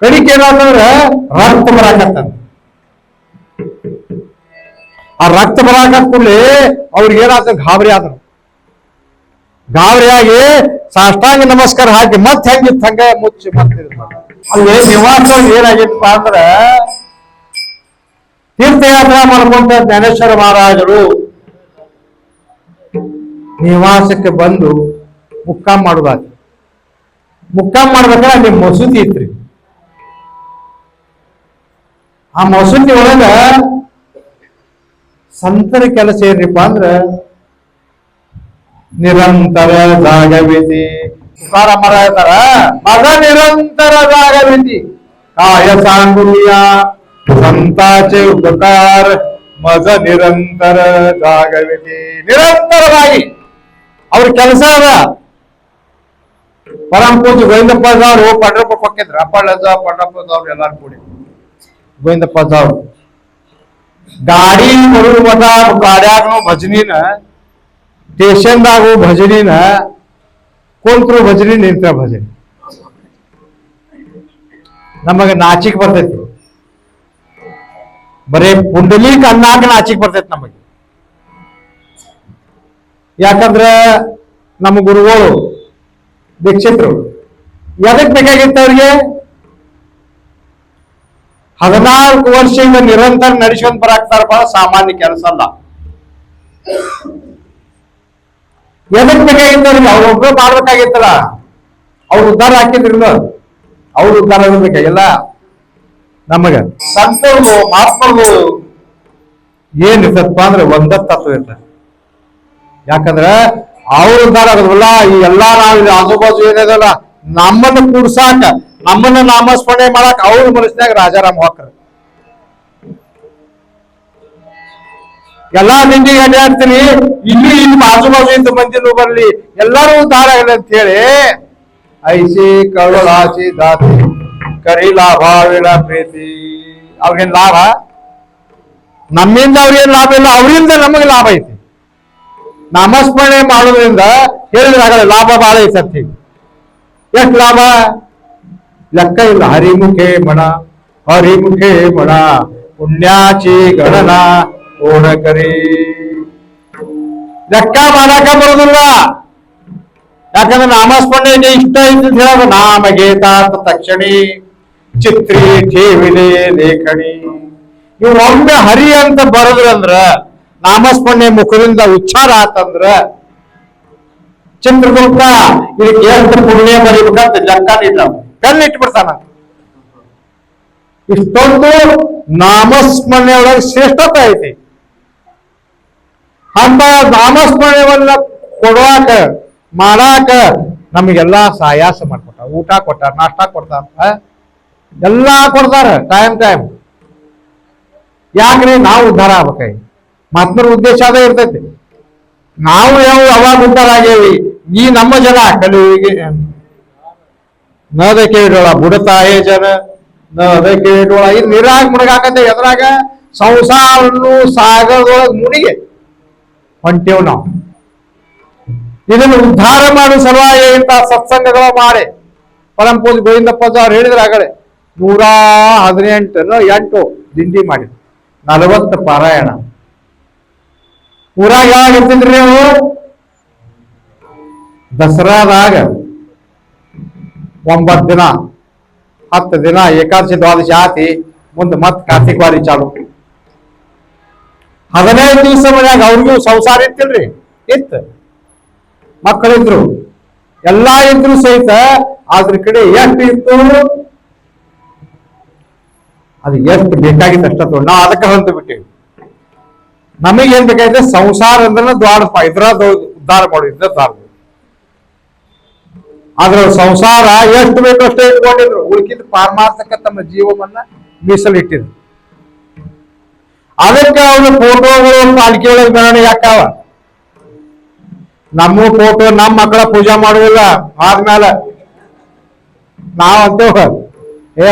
Speaker 1: ಕಡಿಕೆ ಏನಾದ್ರೆ ರಕ್ತ ಬರಾಕತ್ತ. ಆ ರಕ್ತ ಬರಾಕತ್ ಕೂಡಲೇ ಅವ್ರಿಗೆ ಏನಾತ ಗಾಬರಿ ಆದ್ರು. ಗಾಬರಿಯಾಗಿ ಸಾಷ್ಟಾಂಗ ನಮಸ್ಕಾರ ಹಾಕಿ ಮತ್ ಹೆಂಗಿತ್ತು ಹಂಗ ಮುಚ್ಚಿ ಮತ್ತೆ ಅಲ್ಲಿ ನಿವಾಸ ಏನಾಗಿತ್ತಪ್ಪ ಅಂದ್ರ ತೀರ್ಥಯಾತ್ರಾ ಮಾಡ್ಕೊಂತ ಜ್ಞಾನೇಶ್ವರ ಮಹಾರಾಜರು ನಿವಾಸಕ್ಕೆ ಬಂದು ಮುಕ್ಕಾಂ ಮಾಡುದಾಗಿ. ಮುಕ್ಕಾಂ ಮಾಡ್ಬೇಕಾದ್ರೆ ಅಲ್ಲಿ ಮಸೂತಿ ಇತ್ರಿ. ಆ ಮಸೂತಿ ಒಳಗ ಸಂತರ ಕೆಲಸ ಏನ್ರಿಪ್ಪ ಅಂದ್ರ ನಿರಂತರ ಜಾಗವಿತಿ. ತುಕಾರಾಮರ ಹೇಳ್ತಾರ, ಮಗ ನಿರಂತರ ಜಾಗವಿತಿ ಕಾಯ ಸಾಂಗುಲ್ಯ ಸಂತಾಚೆ ಉಪಕಾರ ಮಗ ನಿರಂತರ ಜಾಗವಿತಿ. ನಿರಂತರವಾಗಿ ಅವ್ರ ಕೆಲಸ ಅದ. ಪರಂ ಪೂಜೆ ಗೋವಿಂದಪ್ಪದವ್ರು ಪಂಡ್ರಪುರಕ್ಕೆ ಹೋಗಿದ್ರು. ಅಪ್ಪಳ್ಳದ ಪಂಡ್ರಪುರದವ್ರು ಎಲ್ಲಾರು ಕೂಡಿ ಗೋವಿಂದಪ್ಪದವ್ರು ಗಾಡಿ ಬರುವ ಮಠ ಗಾಡ್ಯಾಗನು ಭಜನಿನ, ಸ್ಟೇಷನ್ದಾಗು ಭಜನಿನ, ಕುಂತ್ರು ಭಜನಿ, ನಿಂತ್ರ ಭಜನಿ. ನಮಗ ನಾಚಿಕ್ ಬರ್ತೈತಿ. ಬರೇ ಪುಂಡಲೀಕ ಅನ್ನಾಕ ನಾಚಿಕ್ ಬರ್ತೈತಿ ನಮಗೆ. ಯಾಕಂದ್ರ ನಮ್ಮ ಗುರುಗಳು ದೀಕ್ಷಿತರು ಎದಕ್ ಬೇಕಾಗಿತ್ತು ಅವ್ರಿಗೆ? 14 ವರ್ಷದಿಂದ ನಿರಂತರ ನಡೆಸ್ಕೊಂಡ್ ಬರಾಕ್ತಾರಪ್ಪ, ಸಾಮಾನ್ಯ ಕೆಲಸ ಅಲ್ಲ. ಎದಕ್ ಬೇಕಾಗಿತ್ತವ್ರಿಗೆ? ಅವ್ರೊಬ್ರು ಮಾಡ್ಬೇಕಾಗಿತ್ತಲ್ಲ. ಅವ್ರು ಉದ್ಧಾರ ಹಾಕಿದ್ರಿಲ್ಲ, ಅವ್ರು ಉದ್ಧಾರ ಬೇಕಾಗಿಲ್ಲ. ನಮಗ ಸಂತರು ಮಹಾತ್ಮರು ಏನ್ ಇರ್ತಪ್ಪ ಅಂದ್ರೆ ಒಂದ ತತ್ವ ಇರ್ತದೆ. ಯಾಕಂದ್ರೆ ಅವ್ರು ಉದ್ಧಾರ ಆಗೋದಿಲ್ಲ. ಈ ಎಲ್ಲಾ ನಾವ್ ಆಜು ಬಾಜು ಏನಿದಲ್ಲ ನಮ್ಮನ್ನ ಕೂಡ್ಸಾಕ, ನಮ್ಮನ್ನ ನಾಮಸ್ಮರಣೆ ಮಾಡಕ್ ಅವ್ರ ಮನಸ್ಸಿನಾಗ ರಾಜಾರಾಮ್ ಹೋಗ್ತಾರೆ. ಎಲ್ಲಾ ನಿಂದಿಗೆ ಅಡ್ಡಾಡ್ತೀನಿ, ಇಲ್ಲಿ ಆಜು ಬಾಜು ಇಂತ ಮಂದಿನೂ ಬರ್ಲಿ, ಎಲ್ಲರೂ ಉದ್ಧಾರ ಆಗಲಿ ಅಂತ ಹೇಳಿ ಐಸಿ ಕರುಳಾಚಿ ದಾತಿ ಕರಿ ಲಾಭ ವಿಳ ಪ್ರೀತಿ. ಅವ್ರಿಗೇನ್ ಲಾಭ? ನಮ್ಮಿಂದ ಅವ್ರಿಗೇನ್ ಲಾಭ ಇಲ್ಲ, ಅವರಿಂದ ನಮಗೆ ಲಾಭ ಐತಿ. ನಾಮಸ್ಮರಣೆ ಮಾಡೋದ್ರಿಂದ ಹೇಳಿದ್ರಾಗಲ್ಲ ಲಾಭ ಬಹಳ ಐತಿ. ಎಷ್ಟು ಲಾಭ? ಲೆಕ್ಕ ಇಲ್ಲ. ಹರಿಮುಖೇ ಮಣ ಹರಿಮುಖೇ ಮಣ ಪುಣ್ಯಾಚಿ ಗಣನ ಓಣಕರಿ. ಲೆಕ್ಕ ಮಾಡಾಕ ಬರೋದಿಲ್ಲ. ಯಾಕಂದ್ರೆ ನಾಮಸ್ಮರಣೆ ಇಷ್ಟ ಐತಿ ಅಂತ ಹೇಳೋದು. ನಾಮ ಗೀತಾರ್ಥ ತಕ್ಷಣಿ ಚಿತ್ರಿ ಠೇವಿಲೆ ಲೇಖಣಿ. ನೀವು ಒಮ್ಮೆ ಹರಿ ಅಂತ ಬರೋದ್ರಂದ್ರ, ನಾಮಸ್ಮರಣೆ ಮುಖದಿಂದ ಉಚ್ಚಾರ ಆತಂದ್ರ ಚಿತ್ರದುರ್ಗ ಇದಕ್ಕೆ ಎಷ್ಟು ಪುಣ್ಯ ಬರೀಬೇಕಂತ ಲೆಕ್ಕ ಕಣ್ಣು ಇಟ್ಬಿಡ್ತಾನ. ಇಷ್ಟೊಂದು ನಾಮಸ್ಮರಣೆ ಒಳಗೆ ಶ್ರೇಷ್ಠತೆ ಐತಿ. ಅಂತ ನಾಮಸ್ಮರಣೆಯನ್ನ ಕೊಡುವಾಕ ಮಾಡಾಕ ನಮಗೆಲ್ಲಾ ಸಾಯಾಸ ಮಾಡ್ಕೊಟ್ಟಾರ. ಊಟ ಕೊಟ್ಟಾರ, ನಾಷ್ಟ ಕೊಡ್ತಾರ, ಎಲ್ಲಾ ಕೊಡ್ತಾರ ಟೈಮ್. ಯಾಕ್ರಿ? ನಾವು ಉದ್ಧಾರ ಆಗ್ಬೇಕಾಗಿ ಮತ್ತೊಂದು ಉದ್ದೇಶ ಅದೇ ಇರ್ತೈತಿ. ನಾವು ಅವಾಗ ಉದ್ಧಾರ ಆಗೇವಿ. ಈ ನಮ್ಮ ಜನ ಕಲಿಯುವಿಗೆ ನದ ಕೇಳೋಳ ಬುಡತಾಯೇ ಜನ ನದ ಕೇಳೋಳ. ಇದು ನೀರಾಗ ಮುಣಗಾಕತ್ತೆ. ಎದ್ರಾಗ ಸಂಸಾರನ್ನು ಸಾಗರದೊಳಗೆ ಮುಣಿಗೆ ಹೊಂಟೇವ್ ನಾವು. ಇದನ್ನು ಉದ್ಧಾರ ಮಾಡುವ ಸಲುವಾಗಿ ಇಂತಹ ಸತ್ಸಂಗಗಳು ಮಾಡಿ ಪರಂ ಪೂಜೆ ಗೋವಿಂದಪ್ಪ ಅವ್ರು ಹೇಳಿದ್ರೆ ಆಗಲೇ 118 ದಿಂಡಿ ಮಾಡಿದ್ರು, 40 ಪಾರಾಯಣ. ಊರಾಗ ಯಾವಾಗ ಇರ್ತಿದ್ರಿ ನೀವು? ದಸರಾದಾಗ 9 ದಿನ 10 ದಿನ ಏಕಾದಶಿ ದ್ವಾದಶಿ ಆತಿ, ಮುಂದೆ ಮತ್ ಕಾರ್ತಿಕ ವಾರಿ ಚಾಲು. 15 ದಿವಸ ಮನ್ಯಾಗ ಅವ್ರಿಗೂ ಸಂಸಾರ ಇತ್ತಿಲ್ರಿ, ಇತ್ತು, ಮಕ್ಕಳಿದ್ರು, ಎಲ್ಲಾ ಇದ್ರು ಸಹಿತ ಅದ್ರ ಕಡೆ ಎಷ್ಟು ಇತ್ತು, ಅದು ಎಷ್ಟು ಬೇಕಾಗಿತ್ತು ಅಷ್ಟ ತಗೊಂಡು ನಾವು ಅದಕ್ಕೆ ಹೊಂದು ಬಿಟ್ಟಿವಿ. ನಮಗೇನ್ ಬೇಕಾಗಿದೆ? ಸಂಸಾರ ಅಂದ್ರೆ ದ್ವಾರಪ್ಪ, ಇದ್ರ ಉದ್ಧಾರ ಮಾಡಿದ್ರೆ ದ್ವಾರ. ಆದ್ರ ಸಂಸಾರ ಎಷ್ಟು ಬೇಕು ಅಷ್ಟೇ ಇಟ್ಕೊಂಡಿದ್ರು, ಉಳ್ಕಿದ ಪಾರಮಾರ್ಥಕ್ಕೆ ತಮ್ಮ ಜೀವವನ್ನ ಮೀಸಲಿಟ್ಟಿದ್ರು. ಅದಕ್ಕೆ ಅವ್ರ ಫೋಟೋಗಳು ಪಾಲಿಕೆ ಒಳಗೆ ಮೆರವಣಿಗೆ ಯಾಕಾವ. ನಮ್ಮ ಫೋಟೋ ನಮ್ಮ ಮಕ್ಕಳ ಪೂಜಾ ಮಾಡುವುದಿಲ್ಲ. ಆದ್ಮೇಲೆ ನಾವಂತೂ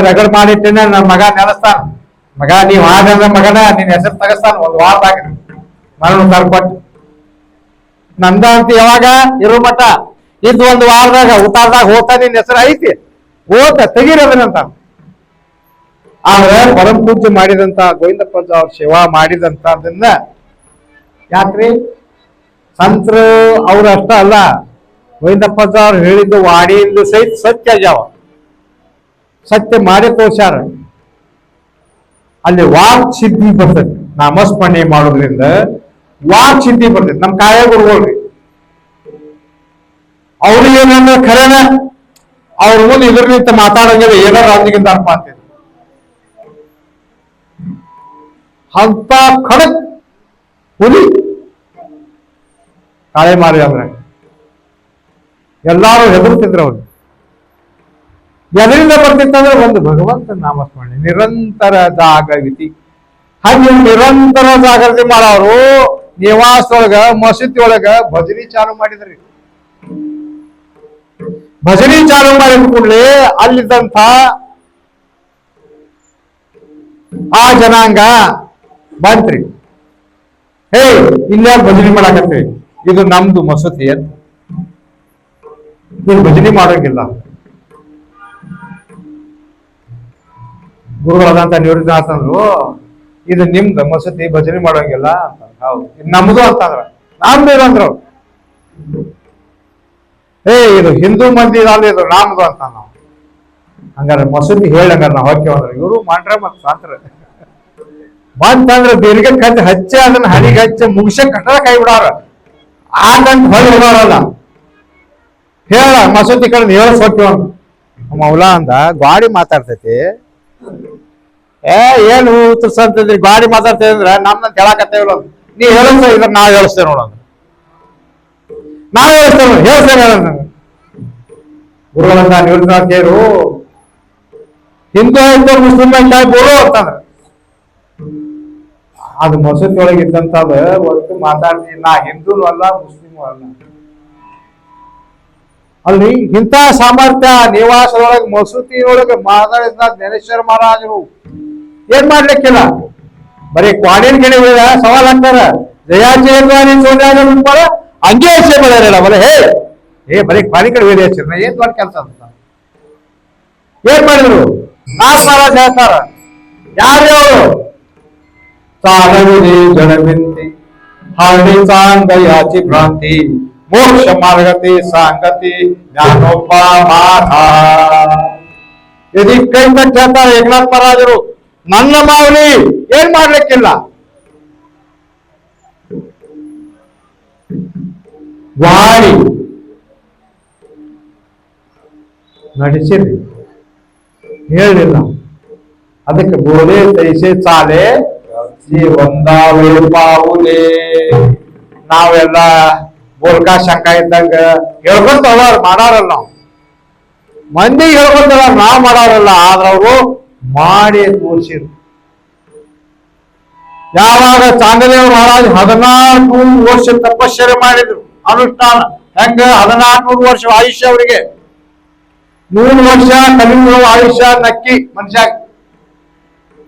Speaker 1: ರಗಡ್ ಮಾಡಿಟ್ಟೇನೆ ನನ್ನ ಮಗ ನೆನೆಸ್ತಾನ. ಮಗ ನೀವ್ ಹಾಗಂದ್ರ ಮಗನ ನಿನ್ ಹೆಸರು ತಗಸ್ತಾನ. 1 ವಾರದಾಗ ಮರಣ ಕರ್ಕೊಟ್ಟು ನಂದ ಅಂತ ಯಾವಾಗ ಇರೋ ಮಠ ಇದ್ 1 ವಾರದಾಗ ಉತ್ತಾರದಾಗ ಹೋಗ್ತಾ ನಿನ್ ಹೆಸರು ಐತಿ, ಹೋತ ತೆಗೀರದನಂತ. ಆದ್ರೆ ಪರಂ ಪೂಜೆ ಮಾಡಿದಂತ ಗೋವಿಂದಪ್ಪ ಅವ್ರ ಸೇವಾ ಮಾಡಿದಂತ ಅದನ್ನ ಯಾಕ್ರಿ? ಸಂತರು ಅವ್ರ ಅಷ್ಟ ಅಲ್ಲ, ಗೋವಿಂದಪ್ಪ ಅವ್ರು ಹೇಳಿದ್ದು ವಾಣಿಯಿಂದ ಸಹಿತ ಸತ್ಯ ಆಗ್ಯಾವ. ಸತ್ಯ ಮಾಡಿ ತೋರ್ಸ್ಯಾರ. ಅಲ್ಲಿ ವಾಕ್ ಸಿದ್ಧಿ ಬರ್ತೈತಿ. ನಾಮಸ್ಮರಣೆ ಮಾಡೋದ್ರಿಂದ ವಾಕ್ ಸಿದ್ಧಿ ಬರ್ತೈತಿ. ನಮ್ ಕಾಯ ಗುರುಗಳ್ರಿ ಅವ್ರಿಗೆ ಏನಂದ್ರೆ ಖರೇನ ಅವ್ರ ಮುಂದೆ ಇದ್ರ ನಿಂತ ಮಾತಾಡಂಗಿಲ್ಲ, ಏನಾರ ಅಂದಿಗಿಂತ ಅರ್ಪ ಅಂತಿದ್ರು. ಅಂತ ಖಡಕ್ ಹುಲಿ ಕಾಳೆ ಮಾರಿ ಅಂದ್ರೆ ಎಲ್ಲಾರು ಹೆದರ್ತಿದ್ರು. ಅವ್ರು ಎದರಿಂದ ಬರ್ತಿತ್ತಂದ್ರೆ ಒಂದು ಭಗವಂತ ನಾಮಸ್ಮರಣೆ, ನಿರಂತರ ಜಾಗೃತಿ. ಹಾಗೆ ನಿರಂತರ ಜಾಗೃತಿ ಮಾಡೋರು ನಿವಾಸದೊಳಗ ಮಸೀದಿ ಒಳಗ ಭಜನಿ ಚಾಲು ಮಾಡಿದ್ರಿ. ಭಜನಿ ಚಾಲು ಮಾಡಿದ ಕೂಡಲೇ ಅಲ್ಲಿದ್ದಂತ ಆ ಜನಾಂಗ ಬಂತ್ರಿ, ಹೇ ಇನ್ಯಾರ ಭಜನಿ ಮಾಡಾಕತ್ರಿ, ಇದು ನಮ್ದು ಮಸೂತಿ ಅಂತ. ನೀವು ಭಜನಿ ಮಾಡೋಂಗಿಲ್ಲ. ಗುರುಗಳಾದಂತ ನಿವೃತ್ತನಾಥಂದ್ರು, ಇದು ನಿಮ್ದು ಮಸೂತಿ, ಭಜನೆ ಮಾಡೋಂಗಿಲ್ಲ ಅಂತ. ಹೌದು, ಇದು ನಮ್ದು ಅಂತಂದ್ರ ನಮ್ದು ಅಂದ್ರು. ಇದು ಹಿಂದೂ ಮಂದಿ ಇದು ನಮ್ದು ಅಂತ ನಾವು ಹಂಗಾರ ಮಸೂತಿ ಹೇಳಂಗಾರ ನಾ ಹೋಗ್ಯವಂದ್ರ ಇವರು ಮಾಡ್ರ ಮತ್ ಸಾತ್ರ ಬಂತಂದ್ರ ದೀರ್ಘ ಕಚ್ಚ ಹಚ್ಚ ಅದನ್ನ ಹಣಿಗೆ ಹಚ್ಚ ಮುಗಿಸ ಕಟ್ಟಡ ಕೈ ಬಿಡಾರ ಆಗಂತ ಹೊಳಿ ಹೋಗಾರಲ್ಲ ಹೇಳ ಮಸೂತಿ ಕಡೆ ಹೇಳ ಹೋಗ್ಯವಂತ ಮೌಲಾ ಅಂದ ಗಾಡಿ ಮಾತಾಡ್ತೈತಿ ಏನು ಉತ್ತರ್ಸಂತಂದ್ರಿ ಗಾಡಿ ಮಾತಾಡ್ತೇವೆ ಅಂದ್ರ ನಮ್ನ ಹೇಳಕತ್ತೇವಲ್ಲ ನೀ ಹೇಳಸ ಇದ್ರ ನಾವ್ ಹೇಳಿಸ್ತೇವೆ ನೋಡೋದು ನಾವ್ ಹೇಳಿಸ್ತೇವೆ ಹೇಳ್ತೇವೆ ಹೇಳ ಗುರುಗಳಂತ ನಿವೃತ್ತರು ಹಿಂದೂ ಆಯ್ತು ಮುಸ್ಲಿಂ ಆಯ್ತು ಬೋಲು ಅಂತಂದ್ರ ಅದು ಮಸೂತಿ ಒಳಗೆ ಇದ್ದಂತದ ಒಟ್ಟು ಮಾತಾಡ್ತೀನಿ ನಾ ಹಿಂದೂನು ಅಲ್ಲ ಮುಸ್ಲಿಮು ಅಲ್ಲ ಅಲ್ಲಿ ಇಂಥ ಸಾಮರ್ಥ್ಯ ನಿವಾಸದೊಳಗೆ ಮಸೂತಿಯೊಳಗೆ ಮಾತಾಡಿದ ಜ್ಞಾನೇಶ್ವರ ಮಹಾರಾಜರು ಏನ್ ಮಾಡ್ಲಿಕ್ಕಿಲ್ಲ ಬರೀ ಕ್ವಾಡಿನ ಗಿಡ ಸವಾಲ್ ಹಾಕ್ತಾರ ಜಯಾಚೇಂದ್ರ ಸೋನಿಯಾಗ ಮುಂಪಾರ ಹಂಗೆ ಹೆಚ್ಚೆ ಬೆಳೆಯಲ್ಲ ಬಲೆ ಏ ಬರೀ ಕ್ವಾಡಿ ಕಡೆ ವೇದ ಹೆಚ್ಚಿರ ಏನ್ ದೊಡ್ಡ ಕೆಲಸ ಅಂತ ಏನ್ ಮಾಡಿದ್ರು ನಾಲ್ಕು ಮಹಾರಾಜ ಹೇಳ್ತಾರ ಯಾರು ಅವರು ಸಾಲವಿದೆ ಜಡಬಿಂತಿ ಹರಡಿ ಸಾಂಗಯಾಚಿ ಭ್ರಾಂತಿ ಮೋಕ್ಷ ಮಾರ್ಗತಿ ಸಾಂಗತಿ ಜ್ಞಾನೋಪ ಮಾಥ ಇದಕ್ಕೆ ಕೈ ಕಟ್ಟಿ ಹೇಳ್ತಾರೆ ಏಕನಾಥ್ ಮಹಾರಾಜರು ನನ್ನ ಮಾವಲಿ ಏನ್ ಮಾಡ್ಲಿಕ್ಕಿಲ್ಲ ವಾಡಿ ನಡೆಸಿರಿ ಹೇಳಲಿಲ್ಲ ಅದಕ್ಕೆ ಬೋಲೆ ತೈಸೆ ಚಾಲೆ ಒಂದಾವೇ ಪಾವುಲೆ ನಾವೆಲ್ಲ ಬೋಲ್ಕಾ ಶಂಕ ಇದ್ದಂಗ ಹೇಳ್ಕೊಂತ ಹೋಗಾರ ಮಾಡಾರಲ್ಲ ನಾವು ಮಂದಿಗೆ ಹೇಳ್ಕೊಂತಾರ ನಾವ್ ಮಾಡಾರಲ್ಲ ಆದ್ರ ಅವರು ಮಾಡಿ ತೋರಿಸಿರು ಯಾವಾಗ ಚಾಂಗದೇವ ಮಹಾರಾಜ್ 1400 ವರ್ಷ ತಪಶ್ಚರ್ಯ ಮಾಡಿದ್ರು ಅನುಷ್ಠಾನ ಹೆಂಗ 1400 ವರ್ಷ ಆಯುಷ್ಯ ಅವರಿಗೆ 100 ವರ್ಷ ಕಡಿಮೆ ಆಯುಷ್ಯ ನಕ್ಕಿ ಮನುಷ್ಯ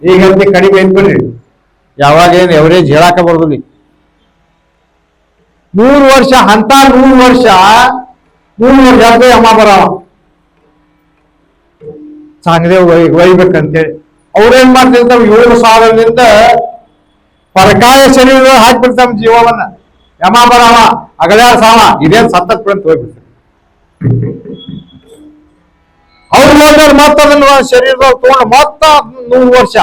Speaker 1: ಈಗಂತೆ ಕಡಿಮೆ ಐತ್ಬಿಡ್ರಿ ಯಾವಾಗ ಏನ್ ಎವರೇಜ್ ಹೇಳಾಕ ಬರೋದಿಲ್ಲ 100 ವರ್ಷ ಅಂತ 100 ವರ್ಷ ಅಮ್ಮ ಬರವ ಚಾಂಗದೇವ್ ಒಯ್ಬೇಕಂತೇಳಿ ಅವ್ರೇನ್ ಮಾಡ್ತಿರ್ತಾವ 7 ಸಾವಿರದಿಂದ ಪರಕಾಯ ಶರೀರ ಹಾಕ್ಬಿಡ್ತಾವ ಜೀವವನ್ನ ಯಮ ಬರವ ಅಗಳ್ಯಾರ ಸಾವ ಇದೇನ್ ಸತ್ತತ್ ಅಂತ ಹೋಗ್ಬಿಡ್ತಾರೆ ಅವ್ರು ಹೋದ್ರೆ ಮತ್ತದನ್ನ ಶರೀರದಾಗ ತಗೊಂಡು ಮತ್ತ 100 ವರ್ಷ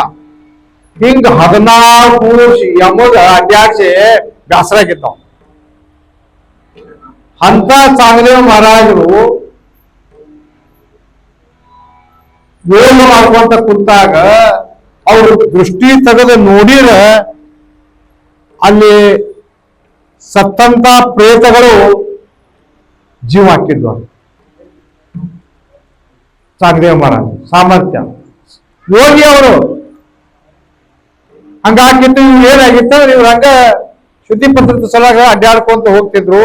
Speaker 1: ಹಿಂಗ 14 ವರ್ಷ ಯಮಗ ಅಡ್ಡಾಡ್ಸಿ ಬ್ಯಾಸರಾಗಿದ್ದಾವ ಅಂತ ಚಾಂಗದೇವ ಮಹಾರಾಜರು ಯೋಗ ಮಾಡ್ಕೊಂತ ಕುಂತಾಗ ಅವ್ರ ದೃಷ್ಟಿ ತೆಗೆದು ನೋಡಿರ ಅಲ್ಲಿ ಸತ್ತಂತ ಪ್ರೇತಗಳು ಜೀವ ಹಾಕಿದ್ವು ಚಾಂಗದೇವ ಮಹಾರಾಜ್ ಸಾಮರ್ಥ್ಯ ಯೋಗಿ ಅವರು ಹಂಗಾಕಿತ್ತು ಏನಾಗಿತ್ತು ಇವ್ರು ಹಂಗ ಶುದ್ಧಿ ಪತ್ರದ ಸಲಗ ಅಡ್ಡಾಡ್ಕೊಂತ ಹೋಗ್ತಿದ್ರು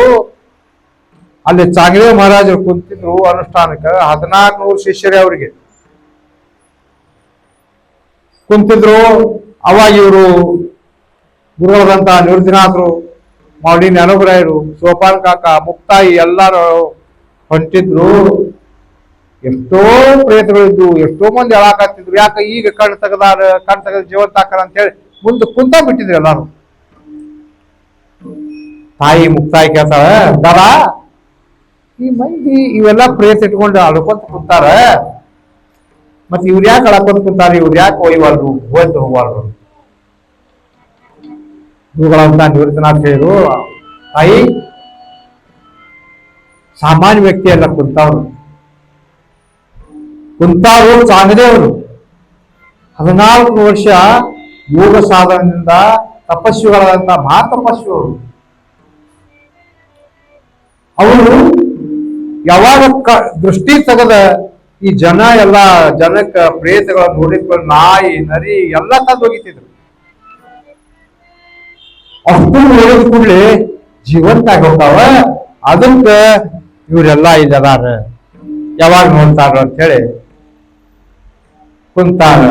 Speaker 1: ಅಲ್ಲಿ ಚಾಂಗದೇವ ಮಹಾರಾಜರು ಕುಂತಿದ್ರು ಅನುಷ್ಠಾನಕ್ಕೆ 1400 ಶಿಷ್ಯರೇ ಅವರಿಗೆ ಕುಂತಿದ್ರು ಅವಾಗ ಇವರು ಗುರುಗಳಾದಂತ ನಿವೃತ್ತಿನಾಥರು ಮೌಳಿ ಜ್ಞಾನೋಬರಾಯರು ಸೋಪಾನ್ ಕಾಕ ಮುಕ್ತಾಯಿ ಎಲ್ಲಾರು ಹೊಂಟಿದ್ರು ಎಷ್ಟೋ ಪ್ರೇತಗಳಿದ್ವು ಎಷ್ಟೋ ಮಂದಿ ಅಳಾಕತ್ತಿದ್ರು ಯಾಕ ಈಗ ಕಣ್ ತೆಗೆದ ಜೀವಂತ ಹಾಕರ ಅಂತ ಹೇಳಿ ಮುಂದೆ ಕುಂತ ಬಿಟ್ಟಿದ್ರು ಎಲ್ಲಾರು ತಾಯಿ ಮುಕ್ತಾಯಿ ಕೇಳ್ತಾಳ ದಾರ ಈ ಮಂದಿ ಇವೆಲ್ಲ ಪ್ರೇತ ಇಟ್ಕೊಂಡು ಅಳ್ಕೊಂತ ಕುಂತಾರ ಮತ್ ಇವ್ರು ಯಾಕೆ ಅಳಕೊಂತ ಕುಂತಾರ ಇವ್ರು ಯಾಕೆ ಒಯ್ವಾರ್ದು ಹೋಯ್ತು ಹೋಗ್ಬಾರ್ದು ಇವುಗಳಂತ ನಿವೃತ್ತನಾಥ್ ಹೇಳಿದ್ರು ತಾಯಿ ಸಾಮಾನ್ಯ ವ್ಯಕ್ತಿ ಎಲ್ಲ ಕುಂತಾವ್ರು ಚಾಂಗದೇವರು 14 ವರ್ಷ ಯೋಗ ಸಾಧನದಿಂದ ತಪಸ್ವಿಗಳಾದಂತ ಮಹಾತಪಸ್ವಿ ಅವರು ಯಾವಾಗ ದೃಷ್ಟಿ ತೆಗೆದ ಈ ಜನ ಎಲ್ಲ ಜನಕ್ಕ ಪ್ರೇತಗಳನ್ನು ನೋಡಿಕೊಂಡು ನಾಯಿ ನರಿ ಎಲ್ಲ ತಂದು ಹೋಗಿತಿದ್ರು ಅಷ್ಟು ನೋಡಿದ ಕೂಡಲೇ ಜೀವಂತ ಆಗಿ ಹೋಗ್ತಾವ ಅದಕ್ಕ ಇವರೆಲ್ಲ ಇದಾರ ಯಾವಾಗ ನೋಡ್ತಾರ ಅಂತ ಹೇಳಿ ಕುಂತಾರ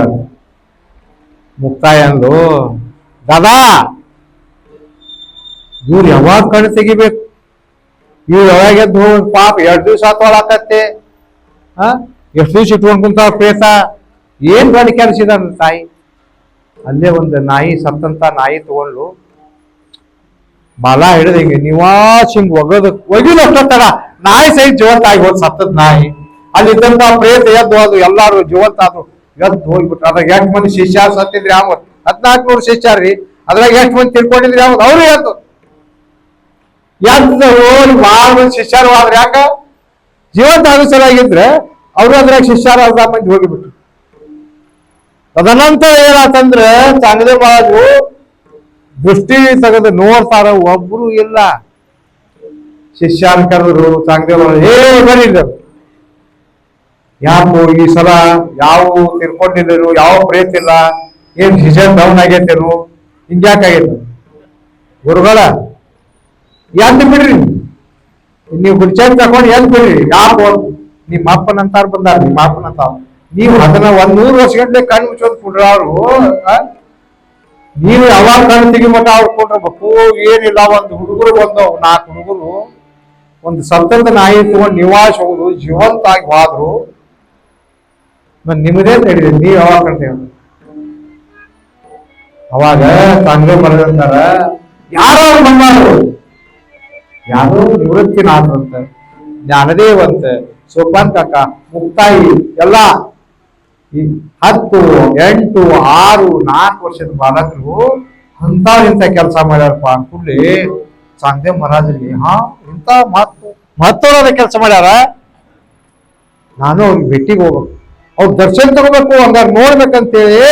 Speaker 1: ಮುಕ್ತಾಯ ಅಂದು ದಾದಾ ಇವ್ರು ಯಾವಾಗ ಕಣ್ಣು ತೆಗಿಬೇಕು ಇವ್ರು ಯಾವಾಗ ಎದ್ದು ಹೋಗ್ ಪಾಪ 2 ದಿವಸ ಆತೊಳಕತ್ತೆ ಎಷ್ಟು ದಿವಸ ಇಟ್ಕೊಂಡ್ ಕುಂತಾವ ಪ್ರೇತ ಏನ್ ದೊಡ್ಡ ಕೆಲಸ ಇದ ತಾಯಿ ಅಲ್ಲೇ ಒಂದು ನಾಯಿ ಸತ್ತಂತ ನಾಯಿ ತಗೊಂಡು ಬಾಲ ಹಿಡಿದ ಹಿಂಗೆ ನಿವಾಸ್ ಹಿಂಗ್ ಒಗಿದ ಅಷ್ಟೊತ್ತಡ ನಾಯಿ ಸಹಿತ ಜೀವಂತ ಆಗಿ ಹೋದ್ ಸತ್ತದ ನಾಯಿ ಅಲ್ಲಿದ್ದಂತ ಪ್ರೇತ ಎದ್ದು ಅದು ಎಲ್ಲಾರು ಜೀವಂತ ಆದ್ರು ಎದ್ದು ಹೋಗ್ಬಿಟ್ರು. ಅದ್ರಾಗ ಎಷ್ಟು ಮಂದಿ ಶಿಷ್ಯ ಸತ್ತಿದ್ರಿ ಯಾವ 1400 ಶಿಷ್ಯಾರ್ರಿ. ಅದ್ರಾಗ ಎಷ್ಟು ಮಂದಿ ತಿಳ್ಕೊಂಡಿದ್ರಿ ಯಾವ ಅವ್ರು ಎದ್ದು ಬಹಳ ಮಂದಿ ಶಿಷ್ಯರು ಆದ್ರೆ ಯಾಕ ಜೀವಂತ ಆಗೋ ಸಲುವಾಗಿದ್ರೆ ಅವರು ಅದ್ರಾಗ ಶಿಷ್ಯರ ಅರ್ಧ ಮಂದಿ ಹೋಗಿಬಿಟ್ರು. ತದನಂತರ ಏನಾತಂದ್ರೆ ಚಾಂಗದೇವ ಮಹಾರಾಜರು ದೃಷ್ಟಿ ತೆಗೆದು ನೋಡ್ತಾರ, ಒಬ್ರು ಇಲ್ಲ. ಶಿಷ್ಯನ ಕರೆದ್ರು ಚಾಂಗದೇವ ಮಹಾರಾಜ್ ಬರೀದ್ರು, ಯಾಕೋ ಈ ಸಲ ಯಾವ ತಿರ್ಕೊಂಡಿದ್ರು, ಯಾವ ಪ್ರೇತ ಇಲ್ಲ, ಏನ್ ಹಿಜನ್ ಡೌನ್ ಆಗೈತೇನು, ಹಿಂಗ್ಯಾಕಾಗೈತೆ ಗುರುಗಳ ಎದ್ದು ಬಿಡ್ರಿ, ನೀವು ಗುಡ್ಚಾಕ್ ತಕೊಂಡು ಎದ್ದು ಬಿಡ್ರಿ. ಯಾಕೋ ನಿಮ್ಮ ಅಪ್ಪನಂತಾರ ಬಂದಾರ, ನಿಮ್ಮ ಅಪ್ಪನಂತ ನೀವು ಅದನ್ನ 100 ವರ್ಷ ಗಂಟೆ ಕಣ್ಣು ಮುಚ್ಚೋದ್ ಕೊಡ್ರ ಅವ್ರು. ನೀವು ಯಾವಾಗ ಕಣ್ಣು ತೆಗಿಮಟ ಅವ್ರು ಕೊಡ್ರಬೇಕು. ಏನಿಲ್ಲ, ಒಂದು ಹುಡುಗರು ಬಂದವು 4 ಹುಡುಗರು ಒಂದು ಸತ್ತದ ನಾಯಿ ತಗೊಂಡು ನಿವಾಸ ಹೋಗುದು, ಜೀವಂತ ಆಗಿ ಹೋದ್ರು. ನಿಮ್ಮದೇ ಹೇಳಿದ್ರಿ, ನೀವ್ ಯಾವಾಗ ಕಂಡ್ರಿ? ಅವಾಗ ತಂದೆ ಬರೆದಂತಾರ, ಯಾರೋ ಬಂದಾರು, ಯಾರೋ ನಿವೃತ್ತಿನಾಥಂತ, ಜ್ಞಾನದೇವಂತ, ಸೋಪಾನ್ ಕಾಕ, ಮುಕ್ತಾಯಿ ಎಲ್ಲ 10, 8, 6, 4 ವರ್ಷದ ಬಾಲಕರು ಇಂಥ ಕೆಲಸ ಮಾಡ್ಯಾರಪ್ಪ ಅನ್ಕೂಡ್ಲಿ ಚಾಂಗದೇವ ಮಹಾರಾಜರಿಗೆ ಇಂಥ ಮಹತ್ವದ ಕೆಲಸ ಮಾಡ್ಯಾರ. ನಾನು ಅವ್ರಿಗೆ ಭೇಟಿಗೆ ಹೋಗ್ಬೇಕು, ಅವ್ರ ದರ್ಶನ ತಗೋಬೇಕು, ಹಂಗಾರ ನೋಡ್ಬೇಕಂತೇಳಿ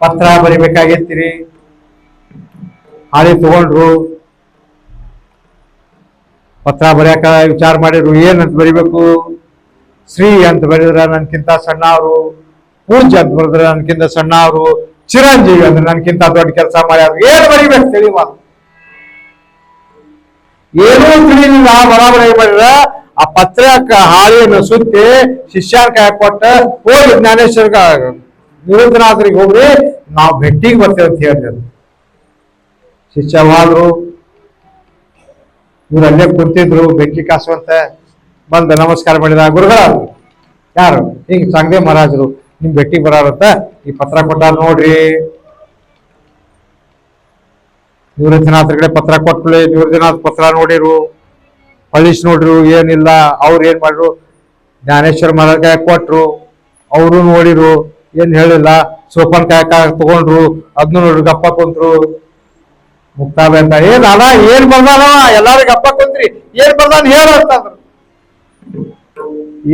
Speaker 1: ಪತ್ರ ಬರಿಬೇಕಾಗಿತ್ತೀರಿ. ಹಾಳಿ ತಗೊಂಡ್ರು, ಪತ್ರ ಬರೆಯಾಕ ವಿಚಾರ ಮಾಡಿದ್ರು. ಏನಂತ ಬರಿಬೇಕು? ಶ್ರೀ ಅಂತ ಬರೆದ್ರ ನನ್ಕಿಂತ ಸಣ್ಣವರು, ಪೂಜ್ಯ ಅಂತ ಬರೆದ್ರ ನನ್ಕಿಂತ ಸಣ್ಣವರು, ಚಿರಂಜೀವಿ ಅಂದ್ರೆ ನನ್ಕಿಂತ ದೊಡ್ಡ ಕೆಲಸ ಮಾಡ್ಯಾರ. ಏನ್ ಬರಿಬೇಕು ತಿಳಿವ? ಏನೂ ತಿಳಿಲಿಲ್ಲ. ಬರಾಬರಿ ಮಾಡಿದ್ರ ಆ ಪತ್ರಕ್ಕ ಹಾಳಿಯನ್ನು ಸುತ್ತಿ ಶಿಷ್ಯರ ಕೈ ಕೊಟ್ಟ ಹೋಗಿ ಜ್ಞಾನೇಶ್ವರ್ಗ ನಿರುದ್ರನಾಥರಿಗೆ ಹೋಗ್ರಿ, ನಾವು ಭೇಟಿಗೆ ಬರ್ತೇವೆ ಅಂತ ಹೇಳಿದ್ರು. ಶಿಷ್ಯವಾದ್ರು, ಇವ್ರು ಅಲ್ಲೇ ಕುಂತಿದ್ರು ಬೆಂಕಿ ಕಾಸುವಂತ. ಬಂದ ನಮಸ್ಕಾರ ಮಾಡಿದ. ಗುರುಗಳ ಯಾರು? ಹಿಂಗ್ ಚಾಂಗದೇವ ಮಹಾರಾಜರು ನಿಮ್ ಭೇಟಿಗೆ ಬರಾರಂತ, ಈ ಪತ್ರ ಕೊಟ್ಟಾರ ನೋಡ್ರಿ. ನಿವೃತ್ತಿನಾಥರ ಕಡೆ ಪತ್ರ ಕೊಟ್ಬಿಡಿ. ನಿವೃತ್ತಿನಾಥ್ ಪತ್ರ ನೋಡಿರು, ಪೊಲೀಸ್ ನೋಡ್ರು, ಏನಿಲ್ಲ. ಅವ್ರು ಏನ್ ಮಾಡ್ರು, ಜ್ಞಾನೇಶ್ವರ ಮಹಾರಾಜ ಕಾಯ ಕೊಟ್ರು, ಅವರು ನೋಡಿರು, ಏನ್ ಹೇಳಿಲ್ಲ. ಸೋಪನ್ ಕಾಯಕ ತಗೊಂಡ್ರು, ಅದನ್ನು ನೋಡ್ರಿ, ಗಪ್ಪ ಕುಂತ್ರು. ಮುಕ್ತಾಬ ಅಂತ ಏನ್ ಅಲ್ಲ, ಏನ್ ಬರ್ದಾನ ಎಲ್ಲಾರು ಗಪ್ಪ ಕುಂತ್ರಿ, ಏನ್ ಬರ್ದಾನ ಹೇಳು ಅಂತಂದ್ರು.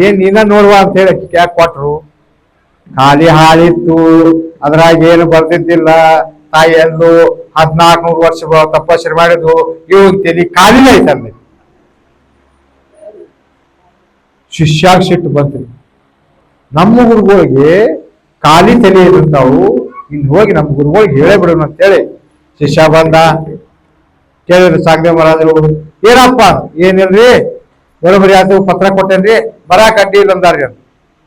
Speaker 1: ಏನ್ ನೀನ ನೋಡುವ ಅಂತ ಹೇಳಿ ಯಾಕೆ ಕೊಟ್ರು. ಖಾಲಿ ಹಾಳಿತ್ತು, ಅದ್ರಾಗ ಏನು ಬರ್ದಿದ್ದಿಲ್ಲ. ತಾಯಿ ಎಂದು 1400 ವರ್ಷ ತಪಸ್ಸು ಮಾಡಿದ್ದು, ಇವನ್ ತಲಿ ಖಾಲಿನ ಐತಂದ್ರೆ. ಶಿಷ್ಯಾಗ ಸಿಟ್ಟು ಬಂತು. ನಮ್ಮ ಗುರುಗಳಿಗೆ ಖಾಲಿ ತಲೆ ಇರುತ್ತಾವು, ಇಲ್ಲಿ ಹೋಗಿ ನಮ್ಮ ಗುರುಗಳಿಗೆ ಹೇಳೇ ಬಿಡೋಣ ಅಂತೇಳಿ ಶಿಷ್ಯ ಬಂದ. ಕೇಳಿದ್ರು ಚಾಂಗದೇವ ಮಹಾರಾಜರು, ಏನಪ್ಪ? ಏನಿಲ್ರಿ, ಬರೋಬರಿ ಆಯ್ತು, ಪತ್ರ ಕೊಟ್ಟೇನ್ರಿ, ಬರಾಕ್ ಅಡ್ಡಿ ಇಲ್ಲ ಅಂದಾರ್ರಿ.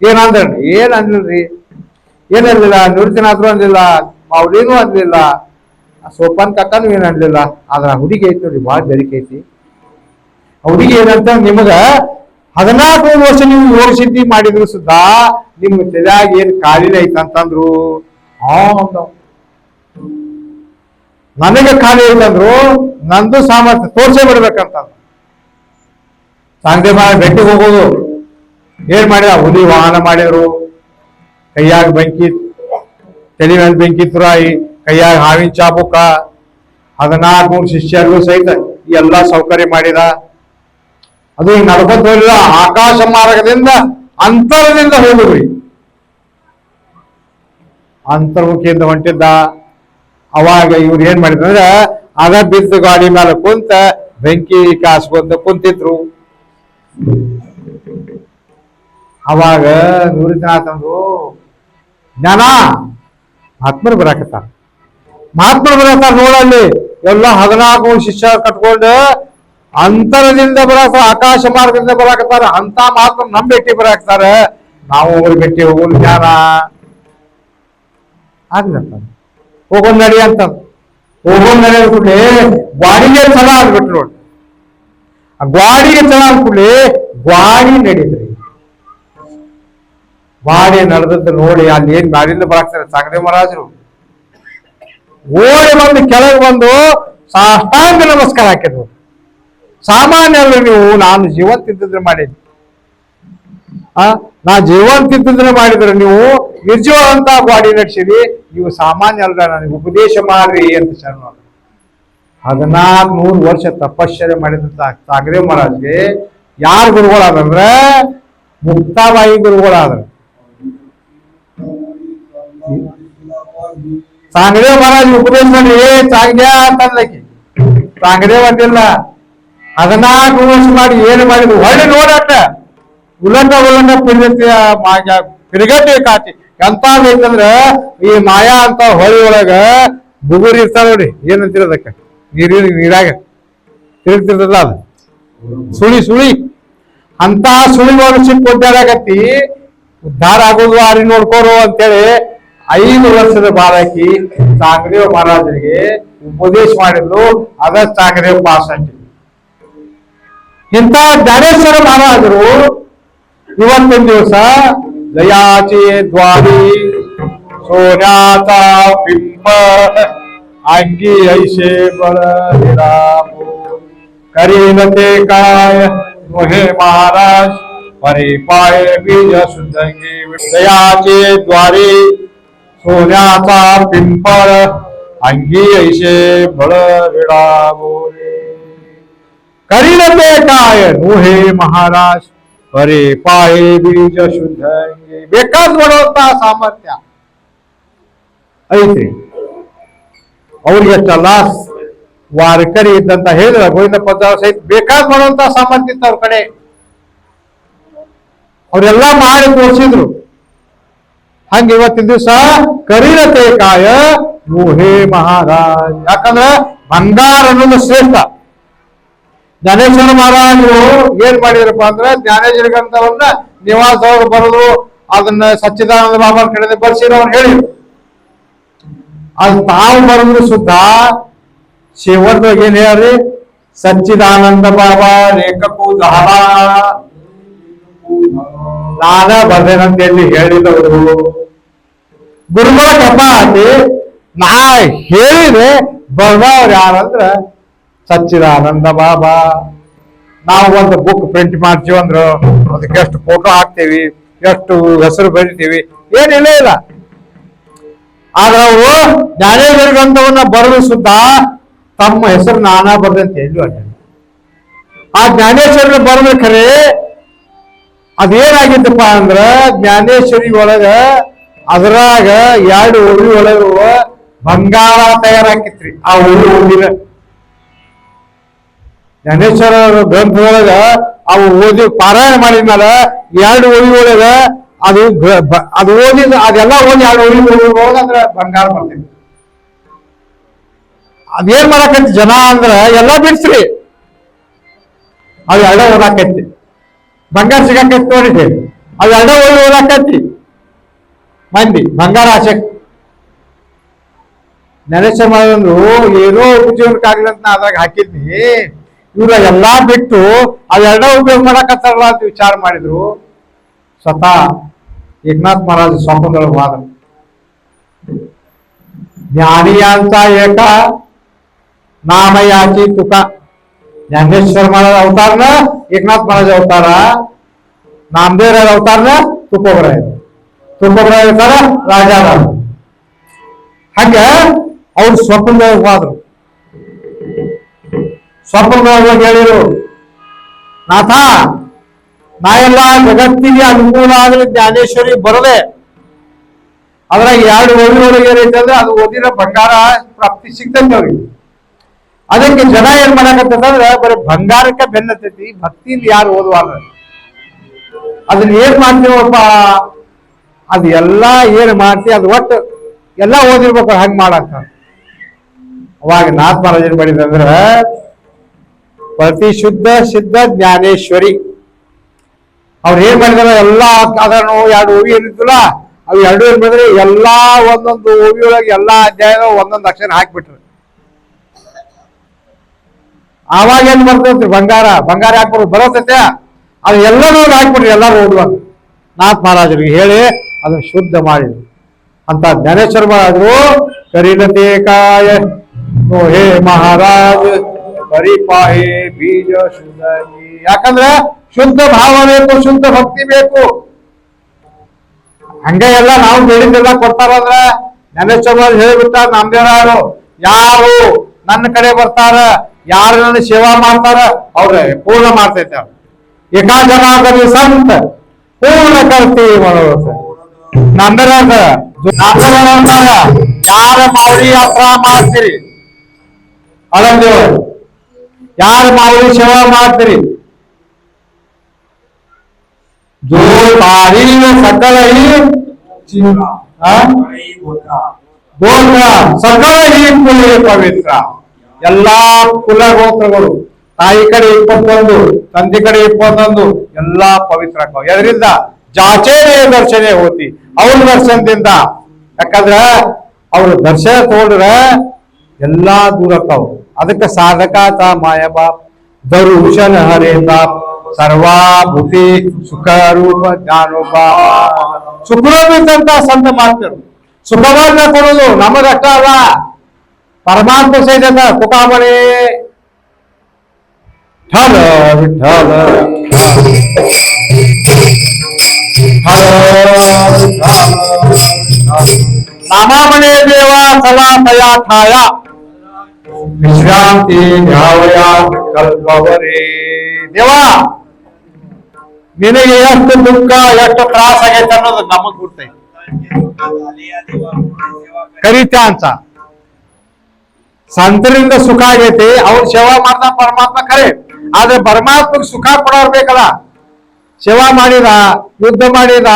Speaker 1: ಏನಂದ್ರಿ? ಏನ್ ಅನ್ಲಿಲ್ರಿ, ಏನಿರ್ಲಿಲ್ಲ. ನಿವೃತ್ತಿನಾಥರು ಅನ್ಲಿಲ್ಲ, ಮೌಲಿನೂ ಅನ್ಲಿಲ್ಲ, ಸೋಪಾನ್ ಕಾಕನು ಏನ್ ಅನ್ಲಿಲ್ಲ. ಆದ್ರ ಹುಡುಗಿ ಐತಿ ನೋಡ್ರಿ, ಭಾಳ ಬೆರಿಕೆ ಐತಿ. ಹುಡುಗಿ ಏನಂತ, ನಿಮಗ 14 ವರ್ಷ ನೀವು ಯೋಗ ಸಿದ್ಧಿ ಮಾಡಿದ್ರು ಸುದ್ದ ನಿಮ್ ತಲೆಯಾಗ ಏನ್ ಖಾಲಿನ ಐತಂತಂದ್ರು. ನನಗೆ ಖಾಲಿ ಐತಂದ್ರು, ನಂದು ಸಾಮರ್ಥ್ಯ ತೋರ್ಸೇ ಬಿಡ್ಬೇಕಂತ. ಚಾಂಗದೇವ ಮಹಾರಾಜ್ ಭೇಟಿಗೆ ಹೋಗೋದು ಏನ್ ಮಾಡಿದ? ಹುಲಿ ವಾಹನ ಮಾಡಿದ್ರು, ಕೈಯಾಗ ಬೆಂಕಿ, ತಲೆ ಮೇಲೆ ಬೆಂಕಿ ತುರಾಯಿ, ಕೈಯಾಗ ಹಾವಿನ ಚಾಬುಕ, 14 ಶಿಷ್ಯರಿಗೂ ಸಹಿತ ಎಲ್ಲ ಸೌಕರ್ಯ ಮಾಡಿದ. ಅದು ಈಗ ನಡ್ಕೊಂತ ಹೋಗಿಲ್ಲ, ಆಕಾಶ ಮಾರ್ಗದಿಂದ ಅಂತರದಿಂದ ಹೋಗುದ್ರಿ. ಅಂತರ್ಮುಖಿಯಿಂದ ಹೊಂಟಿದ್ದ. ಅವಾಗ ಇವ್ರು ಏನ್ ಮಾಡಿದ್ರಂದ್ರ ಅದ ಬಿದ್ದ ಗಾಡಿ ಮೇಲೆ ಕುಂತ ಬೆಂಕಿ ಕಾಸ್ಕೊಂತ ಕುಂತಿದ್ರು. ಅವಾಗ ನಿವೃತ್ತಿನಾಥಂದ್ರು, ಜ್ಞಾನ ಮಹಾತ್ಮರು ಬರಾಕತ್ತಾರ, ಮಹಾತ್ಮರು ಬರಾಕತ್ತಾರ ನೋಡಲ್ಲಿ. ಎಲ್ಲ 14 ಶಿಷ್ಯ ಕಟ್ಕೊಂಡು ಅಂತರದಿಂದ ಬರಾಕ, ಆಕಾಶ ಮಾರ್ಗದಿಂದ ಬರಾಕತ್ತಾರ. ಅಂತ ಮಹಾತ್ಮರು ನಮ್ ಭೇಟಿ ಬರಾಕ್ತಾರ, ನಾವು ಅವ್ರ ಭೇಟಿ ಹೋಗೋದು ಜ್ಞಾನ ಆಗ್ಲತ್ತ. ಹೋಗೋದ್ ನಡಿ ಅಂತ ಹೋಗೋದ್ ನಡಿ ಅಂದ್ಕೂಡ್ಲಿ ಗ್ವಾಡಿಗೆ ಛಲ ಆಗ್ಬಿಟ್ರು ನೋಡಿ. ಆ ಗ್ವಾಡಿಗೆ ಛಲ ಅಂದ್ಕೂಡ್ಲಿ ಗ್ವಾಡಿ ನಡೀತ್ರಿ. ಗ್ವಾಡಿ ನಡೆದದ್ದು ನೋಡಿ ಅಲ್ಲಿ ಏನ್ ಗಾಡಿಯಿಂದ ಬರಾಕ್ತಾರೆ ಚಾಂಗದೇವ ಮಹಾರಾಜರು. ಓಡಿ ಬಂದು ಕೆಳಗೆ ಬಂದು ಸಾಷ್ಟಾಂಗ ನಮಸ್ಕಾರ ಹಾಕಿದ್ರು. ಸಾಮಾನ್ಯ ಅಲ್ರಿ ನೀವು, ನಾನು ಜೀವಂತ ಇದ್ದಿದ್ರೆ ಮಾಡಿದ್ವಿ, ನಾ ಜೀವಂತಿದ್ರೆ ಮಾಡಿದ್ರೆ ನೀವು ನಿರ್ಜೀವಂತ ಬಾಡಿ ನಡೆಸಿರಿ, ನೀವು ಸಾಮಾನ್ಯ ಅಲ್ರ, ನನಗೆ ಉಪದೇಶ ಮಾಡ್ರಿ ಅಂತ ಶರಣ. 1400 ವರ್ಷ ತಪಶ್ಚರ್ಯ ಮಾಡಿದಂತ ಸಾಗರೇವ್ ಮಹಾರಾಜ್ಗೆ ಯಾರು ಗುರುಗಳಾದಂದ್ರೆ ಮುಕ್ತಾಬಾಯಿ ಗುರುಗಳಾದ್ರ. ಸಾಂಗದೇವ್ ಮಹಾರಾಜ್ ಉಪದೇಶ ಮಾಡಿ ಚಾಂಗ್ಯ ಅಂತಂದಕ್ಕೆ ಸಾಂಗದೇವ್ ಅಂತಿಲ್ಲ. 14 ವರ್ಷ ಮಾಡಿ ಏನು ಮಾಡಿದ್ರು ಹೊಳ್ಳಿ ನೋಡಾಟ ಉಲ್ಲಂಘ ಪಿರಿಗಟ್ಟಿ ಕಾಚಿ ಎಂತ ಬೇಕಂದ್ರ ಈ ಮಾಯಾ ಅಂತ ಹೊಳಿ ಒಳಗ ಬುಗುರಿ ಇರ್ತಾವ ನೋಡಿ, ಏನಂತಿರೋದಕ್ಕ ನೀರಾಗ ತಿರುಗ್ತಿರ್ತದ ಅದು ಸುಳಿ ಅಂತ ಸುಳಿ ನೋಡಿ ಸಿಕ್ಕ ಒದ್ದಾಡಕತ್ತಿ ಉದ್ಧಾರ ಆಗೋದು ಆರಿ ನೋಡ್ಕೋರು ಅಂತೇಳಿ 5 ವರ್ಷದ ಬಾಲಕಿ ಸಾಂಗದೇವ್ ಮಹಾರಾಜರಿಗೆ ಉಪದೇಶ ಮಾಡಿದ್ರು. ಅದ ಸಾಂಗದೇವ್ ಪಾಸ್ ಅಂತ. ಇಂಥ ಜ್ಞಾನೇಶ್ವರ ಮಹಾರಾಜರು ಇವತ್ತಿನ ದಿವಸ ದಯಾಚಿ ದ್ವಾರಿ ಸೋನ್ಯಾತ ಪಿಂಪ ಅಂಗಿ ಐಸೆ ಬಳ ಕರೀನತೆ ಕಾಯ मोहे महाराज परे पाय बीज सुंदंगी दयाचे द्वारे सोन्याचा पिंपळ अंगी ऐसे बळ विडावोरे करीनते काय मोहे महाराज परे पाय बीज सुंदंगी ಬೇಕಾದ ಮಾಡುವಂತ ಸಾಮರ್ಥ್ಯ ಐತಿ ಅವ್ರಿಗೆ. ಅಷ್ಟಲ್ಲ ವಾರಕರಿ ಇದ್ದಂತ ಹೇಳಿದ್ರ ಗೋವಿಂದ ಪದ್ಮಾವ ಸಹಿತ ಬೇಕಾದ್ ಮಾಡುವಂತ ಸಾಮರ್ಥ್ಯ ಇತ್ತು ಅವ್ರ ಕಡೆ. ಅವರೆಲ್ಲಾ ಮಾಡಿ ತೋರಿಸಿದ್ರು. ಹಂಗ ಇವತ್ತಿನ ದಿವಸ ಕರೀನತೆ ಕಾಯ ಮೋಹೇ ಮಹಾರಾಜ್. ಯಾಕಂದ್ರ ಬಂಗಾರ ಅನ್ನೋದು ಶ್ರೇಷ್ಠ. ಜ್ಞಾನೇಶ್ವರ ಮಹಾರಾಜರು ಏನ್ ಮಾಡಿದ್ರಪ್ಪ ಅಂದ್ರೆ ಜ್ಞಾನೇಶ್ವರಿಗಂತವನ್ನ ನಿವಾಸದವ್ರು ಬರೋದು ಅದನ್ನ ಸಚ್ಚಿದಾನಂದ ಬಾಬಾ ಕಡೆ ಬರ್ಸಿರೋ ಅವ್ರು ಹೇಳಿದ್ರು. ಅದು ತಾವು ಬರೋದು ಸುದ್ದ शेवट ಏನ್ ಹೇಳ್ರಿ, ಸಚ್ಚಿದಾನಂದ ಬಾಬಾ ರೇಖಕ್ಕೂ ದಾನ ನಾನ ಬರ್ದೇನಂತ ಹೇಳಿ ಹೇಳಿದವರು. ಗುರುಗಳ ಕಪಾಟಿ ನಾ ಹೇಳಿದ್ರೆ ಬರ್ದವ್ರು ಯಾರಂದ್ರ ಸಚ್ಚಿದಾನಂದ ಬಾಬಾ. ನಾವು ಒಂದು ಬುಕ್ ಪ್ರಿಂಟ್ ಮಾಡ್ತೀವಿ ಅಂದ್ರು ಅದಕ್ಕೆ ಎಷ್ಟು ಫೋಟೋ ಹಾಕ್ತೀವಿ, ಎಷ್ಟು ಹೆಸರು ಬರಿತೀವಿ, ಏನಿಲ್ಲ ಇಲ್ಲ. ಆದ್ರೆ ಅವರು ಜ್ಞಾನೇಶ್ವರಿಗಂತವನ್ನ ಬರೆದು ಸುತ್ತ ತಮ್ಮ ಹೆಸರು ನಾನಾ ಬರ್ದಂತ ಹೇಳಿ ಅಡ್ಡ. ಆ ಜ್ಞಾನೇಶ್ವರಿ ಬರ್ಬೇಕ್ರೆ ಅದೇನಾಗಿತ್ತಪ್ಪ ಅಂದ್ರ ಜ್ಞಾನೇಶ್ವರಿ ಒಳಗ ಅದ್ರಾಗ 2 ಉಳಿ ಒಳಗ ಬಂಗಾರ ತಯಾರಾಕಿತ್ರಿ. ಆ ಉಳಿ ಓದಿನ ಜ್ಞಾನೇಶ್ವರ ಗ್ರಂಥದೊಳಗ ಅವು ಓದಿ ಪಾರಾಯಣ ಮಾಡಿದ್ಮೇಲೆ 2 ಉಳಿ ಒಳಗ ಅದು ಓದಿದ ಅದೆಲ್ಲ ಓದಿ 2 ಉಳಿ ಒಳಗ ಅಂದ್ರ ಬಂಗಾರ ಬರ್ತೈತಿ. ಅದೇನ್ ಮಾಡಕತ್ತಿ ಜನ ಅಂದ್ರ ಎಲ್ಲಾ ಬಿಡ್ಸ್ರಿ, ಅವ್ 2 ಓದಾಕತ್ತಿ. ಬಂಗಾರ ಸಿಗಾಕತ್ತಿ ನೋಡಿದ್ರಿ, ಅವ್ 2 ಓದಾಕತ್ತಿ ಮಂದಿ ಬಂಗಾರ ಆಸೆ. ಜ್ಞಾನೇಶ್ವರ ಮಾಡಿದ್ರು ಏನೋ ಉಪಜೀವನಕ್ಕಾಗ್ಲಿ ಅಂತ ನಾ ಅದ್ರಾಗ ಹಾಕಿದ್ನಿ. ಇವ್ರ ಎಲ್ಲಾ ಬಿಟ್ಟು ಅವ್ 2 ಉಪಯೋಗ ಮಾಡಕತ್ತಾರಲ್ಲ ಅಂತ ವಿಚಾರ ಮಾಡಿದ್ರು. ಸ್ವತಃ ಏಕನಾಥ್ ಮಹಾರಾಜ್ ಸ್ವಪ್ನದೊಳಗೆ ಹೋದ. ಜ್ಞಾನಿಯಾಂತ ಏಕ ನಾಮಯಾಚಿ ತುಕ. ಜ್ಞಾನೇಶ್ವರ ಮಹಾರಾಜ ಅವತಾರನ ಏಕನಾಥ್ ಮಹಾರಾಜ ಅವತಾರ, ನಾಮದೇವರ ಅವತಾರನ ತುಕೋಬರಾಯ ಅವತಾರ ರಾಜಾರಾಮ. ಹಂಗ ಅವ್ರು ಸ್ವಪ್ನದೊಳಗೆ ಹೋದ್ರು. ಸ್ವಪ್ನದೊಳಗೆ ಹೇಳಿರು, ನಾಥ ನಾ ಎಲ್ಲ ಜಗತ್ತಿಗೆ ಅನುಕೂಲ ಆಗಲಿ ಜ್ಞಾನೇಶ್ವರಿ ಬರದೆ ಅದ್ರಾಗ 2 ಓದಿನೊಳಗೆ ಏನೈತೆ ಅಂದ್ರೆ ಅದು ಓದಿನ ಬಂಗಾರ ಪ್ರಾಪ್ತಿ ಸಿಗ್ತೈತಿ ಅವ್ರಿಗೆ. ಅದಕ್ಕೆ ಜನ ಏನ್ ಮಾಡಕತ್ತಂದ್ರೆ ಬರೀ ಬಂಗಾರಕ್ಕೆ ಬೆನ್ನತೈತಿ, ಭಕ್ತಿಯಿಂದ ಯಾರು ಓದುವಾಗ ಅದನ್ನ ಏನ್ ಮಾಡ್ತೀವಪ್ಪ, ಅದು ಎಲ್ಲಾ ಏನ್ ಮಾಡ್ತೀವಿ ಅದು ಒಟ್ಟು ಎಲ್ಲಾ ಓದಿರ್ಬೇಕು ಹಂಗ್ ಮಾಡಕ್ಕ. ಅವಾಗ ನಾಥ ಮಹಾರಾಜ್ ಏನ್ ಮಾಡಿದಂದ್ರ ಪ್ರತಿಶುದ್ಧ ಸಿದ್ಧ ಜ್ಞಾನೇಶ್ವರಿ ಅವ್ರು ಏನ್ ಮಾಡಿದಾರ ಎಲ್ಲಾ ಅದನ್ನು 2 ಓವಿ ಏನಿತ್ತಲ್ಲ ಅವು 2 ಏನ್ ಮಾಡಿದ್ರೆ ಎಲ್ಲಾ ಒಂದೊಂದು ಓವಿಯೊಳಗೆ ಎಲ್ಲಾ ಅಧ್ಯಾಯ ಒಂದೊಂದು ಅಕ್ಷರ ಹಾಕ್ಬಿಟ್ರು. ಆವಾಗ ಏನ್ ಬರ್ತೈತಿ ಬಂಗಾರ ಹಾಕ್ಬಿಟ್ಟು ಬರೋತೈತೆ ಅದು ಎಲ್ಲರೂ ಹಾಕ್ಬಿಟ್ರಿ, ಎಲ್ಲಾರು ಓದುವಾಗ ನಾಥ ಮಹಾರಾಜರಿಗೆ ಹೇಳಿ ಅದನ್ನ ಶುದ್ಧ ಮಾಡಿದ್ರು. ಅಂತ ಜ್ಞಾನೇಶ್ವರ ಮಹಾರಾಜರು ಕರೀನತೆ ಕಾಯ ಹೇ ಮಹಾರಾಜ್ ಪರಿಪಾಹೆ ಬೀಜ ಶುದ್ಧ. ಯಾಕಂದ್ರೆ ಶುದ್ಧ ಭಾವ ಬೇಕು, ಶುದ್ಧ ಭಕ್ತಿ ಬೇಕು. ಹಂಗೆ ಎಲ್ಲ ನಾವು ಬೇಡಿದ್ದೆಲ್ಲ ಕೊಡ್ತಾರಂದ್ರ ನೆನೆಸ್ಕೊಂಡ್ ಹೇಳ್ಬಿಟ್ಟಾರ ನಮ್ದೇವ್ರು, ಯಾರು ನನ್ನ ಕಡೆ ಬರ್ತಾರ, ಯಾರು ನನ್ನ ಸೇವಾ ಮಾಡ್ತಾರ ಅವ್ರ ಪೂರ್ಣ ಮಾಡ್ತೈತೆ. ಏಕಾಜನಾಗಲಿ ಸಂತ ಪೂರ್ಣ ಕರ್ತಿ ಮಾಡೋದು ನಂದರಾಗ ಯಾರ ಮಾವಳಿ ಯಾತ್ರಾ ಮಾಡ್ತೀರಿ ಅಳಂದೇವ್ರ, ಯಾರ ಮಾವಳಿ ಸೇವಾ ಮಾಡ್ತೀರಿ जो तारी सकल ही ಗೋತ್ರ ಸಕಲ ಈ ಕುಲ ಪವಿತ್ರ. ಎಲ್ಲಾ ಕುಲ ಗೋತ್ರಗಳು ತಾಯಿ ಕಡೆ 21, ತಂದೆ ಕಡೆ 21 ಎಲ್ಲಾ ಪವಿತ್ರ ಆಗ್ತಾವ. ಎದರಿಂದ ಜಾಚೇನೇ ದರ್ಶನೇ ಹೋತಿ ಅವ್ರ ದರ್ಶನದಿಂದ. ಯಾಕಂದ್ರ ಅವ್ರ ದರ್ಶನ ತಗೊಂಡ್ರ ಎಲ್ಲಾ ದೂರ ಆಕಾವ್. ಅದಕ್ಕೆ ಸಾಧಕ ಮಾಯ ಬಾಪ್ ದರುಶನ ಹರೇ ಬಾಪ್ ಸರ್ವಾಭೂತಿ ಸುಖ ರೂಪ ಜ್ಞಾನೋಪ. ಸುಖರೂಪಿದ್ದಂತ ಸಂತ ಮಾಡ್ತಾರೆ. ಸುಖವನ್ನ ಕೊಡೋದು ನಮಗಷ್ಟ ಅಲ್ಲ, ಪರಮಾತ್ಮ ಸಹಿತ ತುಕಾಮಣಿ ಠಲ ವಿಠಲ ನಾಮಾಮಣಿ ದೇವ ಸಲಾ ತಯಾ ಛಾಯ ವಿಶ್ರಾಂತಿ ನ್ಯಾವಯ ಕಲ್ಪವರೇ. ದೇವ ನಿನಗೆ ಎಷ್ಟು ದುಃಖ ಎಷ್ಟು ತ್ರಾಸ ಆಗೈತೆ ಅನ್ನೋದು ನಮಗ್ ಗೊತ್ತೈತಿ. ಕರಿತ ಅಂತ ಸಂತರಿಂದ ಸುಖ ಆಗೈತಿ, ಅವ್ರ ಸೇವಾ ಮಾಡ್ದ ಪರಮಾತ್ಮ ಖರೆ. ಆದ್ರೆ ಪರಮಾತ್ಮಗೆ ಸುಖ ಕೊಡೋರ್ ಬೇಕಲ್ಲ. ಸೇವಾ ಮಾಡಿದ, ಯುದ್ಧ ಮಾಡಿದ,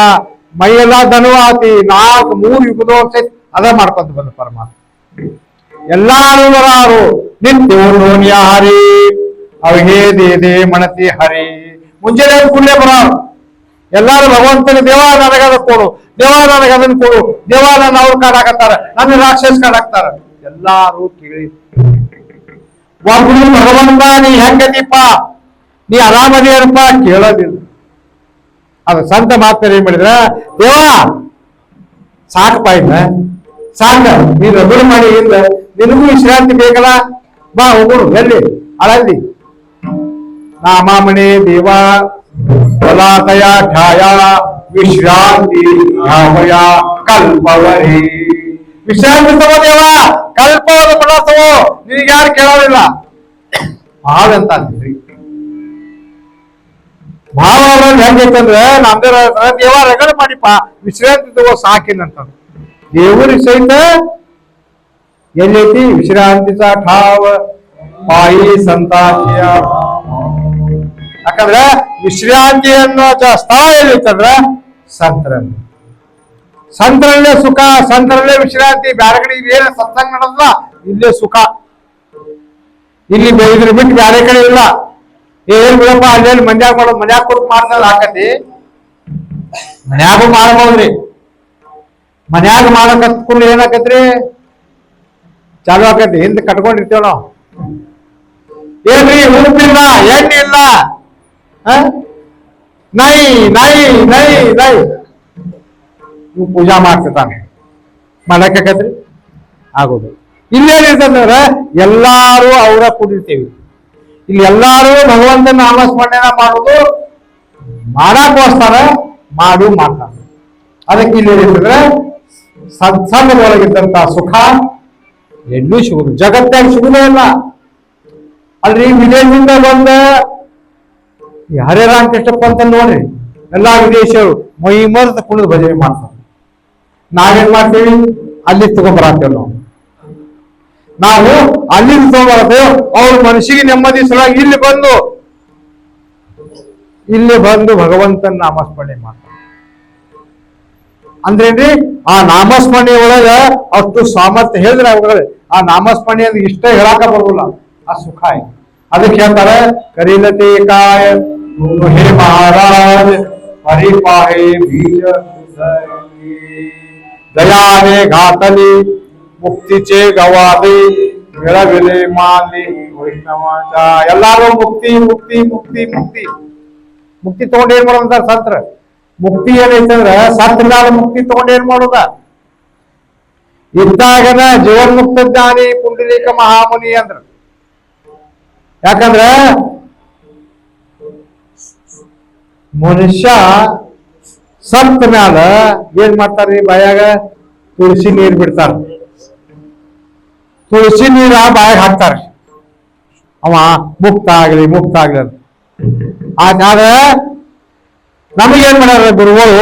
Speaker 1: ಮೈಯೆಲ್ಲ ಧನುವಾತಿ 4-3 ಯುಗದೋರ್ ಸಹಿತ ಅದ ಮಾಡ್ಕೊಂತ ಬಂದ ಪರಮಾತ್ಮ. ಎಲ್ಲಾರು ಬರಾರು ನಿತ್ಯ ಹರಿ ಅವಹೇ ದೇ ಮಣತಿ ಹರಿ. ಮುಂಜಾನೆ ಕುಳ್ಳೆ ಬರೋರು ಎಲ್ಲಾರು ಭಗವಂತನ ದೇವ ನನಗದ ಕೊಡು, ದೇವ ನನಗೆ ಅದನ್ನ ಕೊಡು, ದೇವ ನನ್ನ ಅವ್ರ ಕಾಡಾಕತ್ತಾರ, ನನ್ನ ರಾಕ್ಷಸ ಕಾಡಾಕ್ತಾರ. ಎಲ್ಲಾರು ಕೇಳಿ ಒಬ್ರು ಭಗವಂತ ನೀ ಹೆಂಗದೀಪ, ನೀ ಆರಾಮದೇನಪ್ಪ ಕೇಳೋದಿಲ್ಲ. ಅದು ಸಂತ ಮಾತ್ರ ಏನ್ ಮಾಡಿದ್ರ, ದೇವ ಸಾಕಪ್ಪ ಇಲ್ಲ ಸಾಕ, ನೀನ್ ರಗಡು ಮಾಡಿ ಇಲ್ಲ, ನಿನಗೂ ವಿಶ್ರಾಂತಿ ಬೇಕಲ್ಲ, ಬಾ ಹೋಗುರು ಎಲ್ಲಿ ಅಳಲ್ಲಿ. ನಾಮಾಮಣಿ ದೇವ ಬಲಾತಯ ಛಾಯ ವಿಶ್ರಾಂತಿ ಯಾವಯ ಕಲ್ಪವರಿ. ವಿಶ್ರಾಂತಿ ತಗೋ ದೇವ, ಕಲ್ಪವನ್ನು ಫಲ ತಗೋ, ನಿನಗೆ ಯಾರು ಕೇಳೋದಿಲ್ಲ. ಭಾವಂತ ಅಂತೀರಿ ಭಾವ ಹೆಂಗೈತಂದ್ರೆ ನಮ್ದೇ ದೇವ ರಗಡ ಮಾಡಿಪ್ಪ ವಿಶ್ರಾಂತಿ ತಗೋ ಸಾಕಿನಂತ. ದೇವರಿಗೆ ಸಹಿತ ಎಲ್ಲೈತಿ ವಿಶ್ರಾಂತಿ ಠಾವ ಪಾಯಿ ಸಂತಾಚಿಯ. ಯಾಕಂದ್ರೆ ವಿಶ್ರಾಂತಿ ಅನ್ನೋ ಸ್ಥಳ ಎಲ್ಲಿತ್ತಂದ್ರ ಸಂತರಲ್ಲಿ. ಸಂತರಲ್ಲೇ ಸುಖ, ಸಂತರಲ್ಲೇ ವಿಶ್ರಾಂತಿ. ಬ್ಯಾರೆ ಕಡೆ ಏನ ಸತ್ಸಂಗ ನಡೆದ ಇಲ್ಲೇ ಸುಖ. ಇಲ್ಲಿ ಇದ್ರ ಬಿಟ್ಟು ಬ್ಯಾರೆ ಕಡೆ ಇಲ್ಲ. ಏನ್ ಬಿಡಪ್ಪ ಅಲ್ಲೇನು ಮಂಡ್ಯಾಗ ಮಾಡೋದು, ಮನ್ಯಾಗ ಕೊಟ್ಟು ಮಾಡ್ದಾಗ ಹಾಕತಿ, ಮನ್ಯಾಗೂ ಮಾಡ್ಬೋದ್ರಿ. ಮನ್ಯಾಗ ಮಾಡಕತ್ಕೊಂಡು ಏನಾಕತ್ರಿ ಚಾಲು ಆಕತಿ, ಹಿಂದೆ ಕಟ್ಕೊಂಡಿರ್ತೇವ ನಾವು. ಏನ್ರಿ ಉಪ್ಪಿಲ್ಲ ಎಣ್ಣೆ ಇಲ್ಲ, ನೈ ನೈ ನೈ ನೈ ನೀವು ಪೂಜಾ ಮಾಡ್ತಿರ್ತಾನೆ ಮಾಡಕತ್ರಿ ಆಗೋದು. ಇಲ್ಲೇನಿರ್ತಂದ್ರೆ ಎಲ್ಲಾರು ಅವರ ಕೂಡಿರ್ತೇವಿ. ಇಲ್ಲಿ ಎಲ್ಲಾರು ಭಗವಂತನ ನಾಮಸ್ಮರಣೆನ ಮಾಡೋದು ಮಾಡಾಕೋಸ್ತಾರ, ಮಾಡ್ತಾರ. ಅದಕ್ಕೆ ಇಲ್ಲಿ ಏನಿರ್ತಂದ್ರೆ ಸತ್ಸಂಗದೊಳಗಿದ್ದಂತ ಸುಖ ಎಲ್ಲೂ ಸಿಗುದು, ಜಗತ್ತಾಗ ಸಿಗುದೇ ಇಲ್ಲ. ಅಲ್ರಿ ವಿದೇಶದಿಂದ ಬಂದ ಹರೇ ರಾಮಕೃಷ್ಣಪ್ಪ ಅಂತ ನೋಡ್ರಿ, ಎಲ್ಲಾ ವಿದೇಶಿಯರು ಮೈ ಮರೆತ ಕುಣಿದು ಭಜನೆ ಮಾಡ್ತಾರೆ. ನಾವೇನ್ ಮಾಡ್ತೀವಿ, ಅಲ್ಲಿ ತಗೊಂಡ್ಬರತ್ತೇವೆ ನಾವು ಅಲ್ಲಿ ತಗೊಂಡ್ಬರತ್ತೇವೆ. ಅವ್ರ ಮನಸ್ಸಿಗೆ ನೆಮ್ಮದಿ ಸಲುವಾಗಿ ಇಲ್ಲಿ ಬಂದು ಭಗವಂತನ ನಾಮಸ್ಮರಣೆ ಮಾಡ್ತಾರೆ. ಅಂದ್ರೇನ್ರಿ, ಆ ನಾಮಸ್ಮರಣೆ ಒಳಗ ಅಷ್ಟು ಸಾಮರ್ಥ್ಯ ಹೇಳಿದ್ರೆ ಅವುಗಳು ಆ ನಾಮಸ್ಮರಣೆ ಅಂದ್ರೆ ಇಷ್ಟ ಹೇಳಾಕ ಬರೋಲ್ಲ, ಆ ಸುಖ ಆಯ್ತು. ಅದಕ್ಕೆ ಹೇಳ್ತಾರೆ ಕರಿಲತೆ ಕಾಯ ಹೇ ಮಹಾರಾಜ ಹರಿಪಾಹೆ ಬೀಜ ದಯಾನೆ ಘಾತಲಿ ಮುಕ್ತಿಚೆ ಗವಾದಿ ಬೆಳಬೆಲೆ ಮಾಲಿ ವೈಷ್ಣವಾಚ. ಎಲ್ಲಾರು ಮುಕ್ತಿ ಮುಕ್ತಿ ಮುಕ್ತಿ ಮುಕ್ತಿ ಮುಕ್ತಿ ತಗೊಂಡ್ ಏನ್ ಮಾಡೋದಂತ ಸಂತ್ರ. ಮುಕ್ತಿ ಏನೈತಂದ್ರ ಸತ್ನಾದ ಮುಕ್ತಿ ತಗೊಂಡ್ ಏನ್ ಮಾಡೋದ, ಇದ್ದಾಗನ ಜೀವನ್ಮುಕ್ತ ಜ್ಞಾನಿ ಪುಂಡಲೀಕ ಮಹಾಮುನಿ ಅಂದ್ರ. ಯಾಕಂದ್ರ ಮನುಷ್ಯ ಸತ್ತ ಮ್ಯಾಲ ಏನ್ ಮಾಡ್ತಾರ್ರಿ ಬಾಯಾಗ ತುಳಸಿ ನೀರ್ ಬಿಡ್ತಾರ. ತುಳಸಿ ನೀರ ಬಾಯಾಗ ಹಾಕ್ತಾರ, ಅವ ಮುಕ್ತ ಆಗ್ಲಿ ಅಂತ. ಆದ್ರೆ ನಮಗೇನ್ ಮಾಡ್ಯಾರ ಗುರುಗಳು,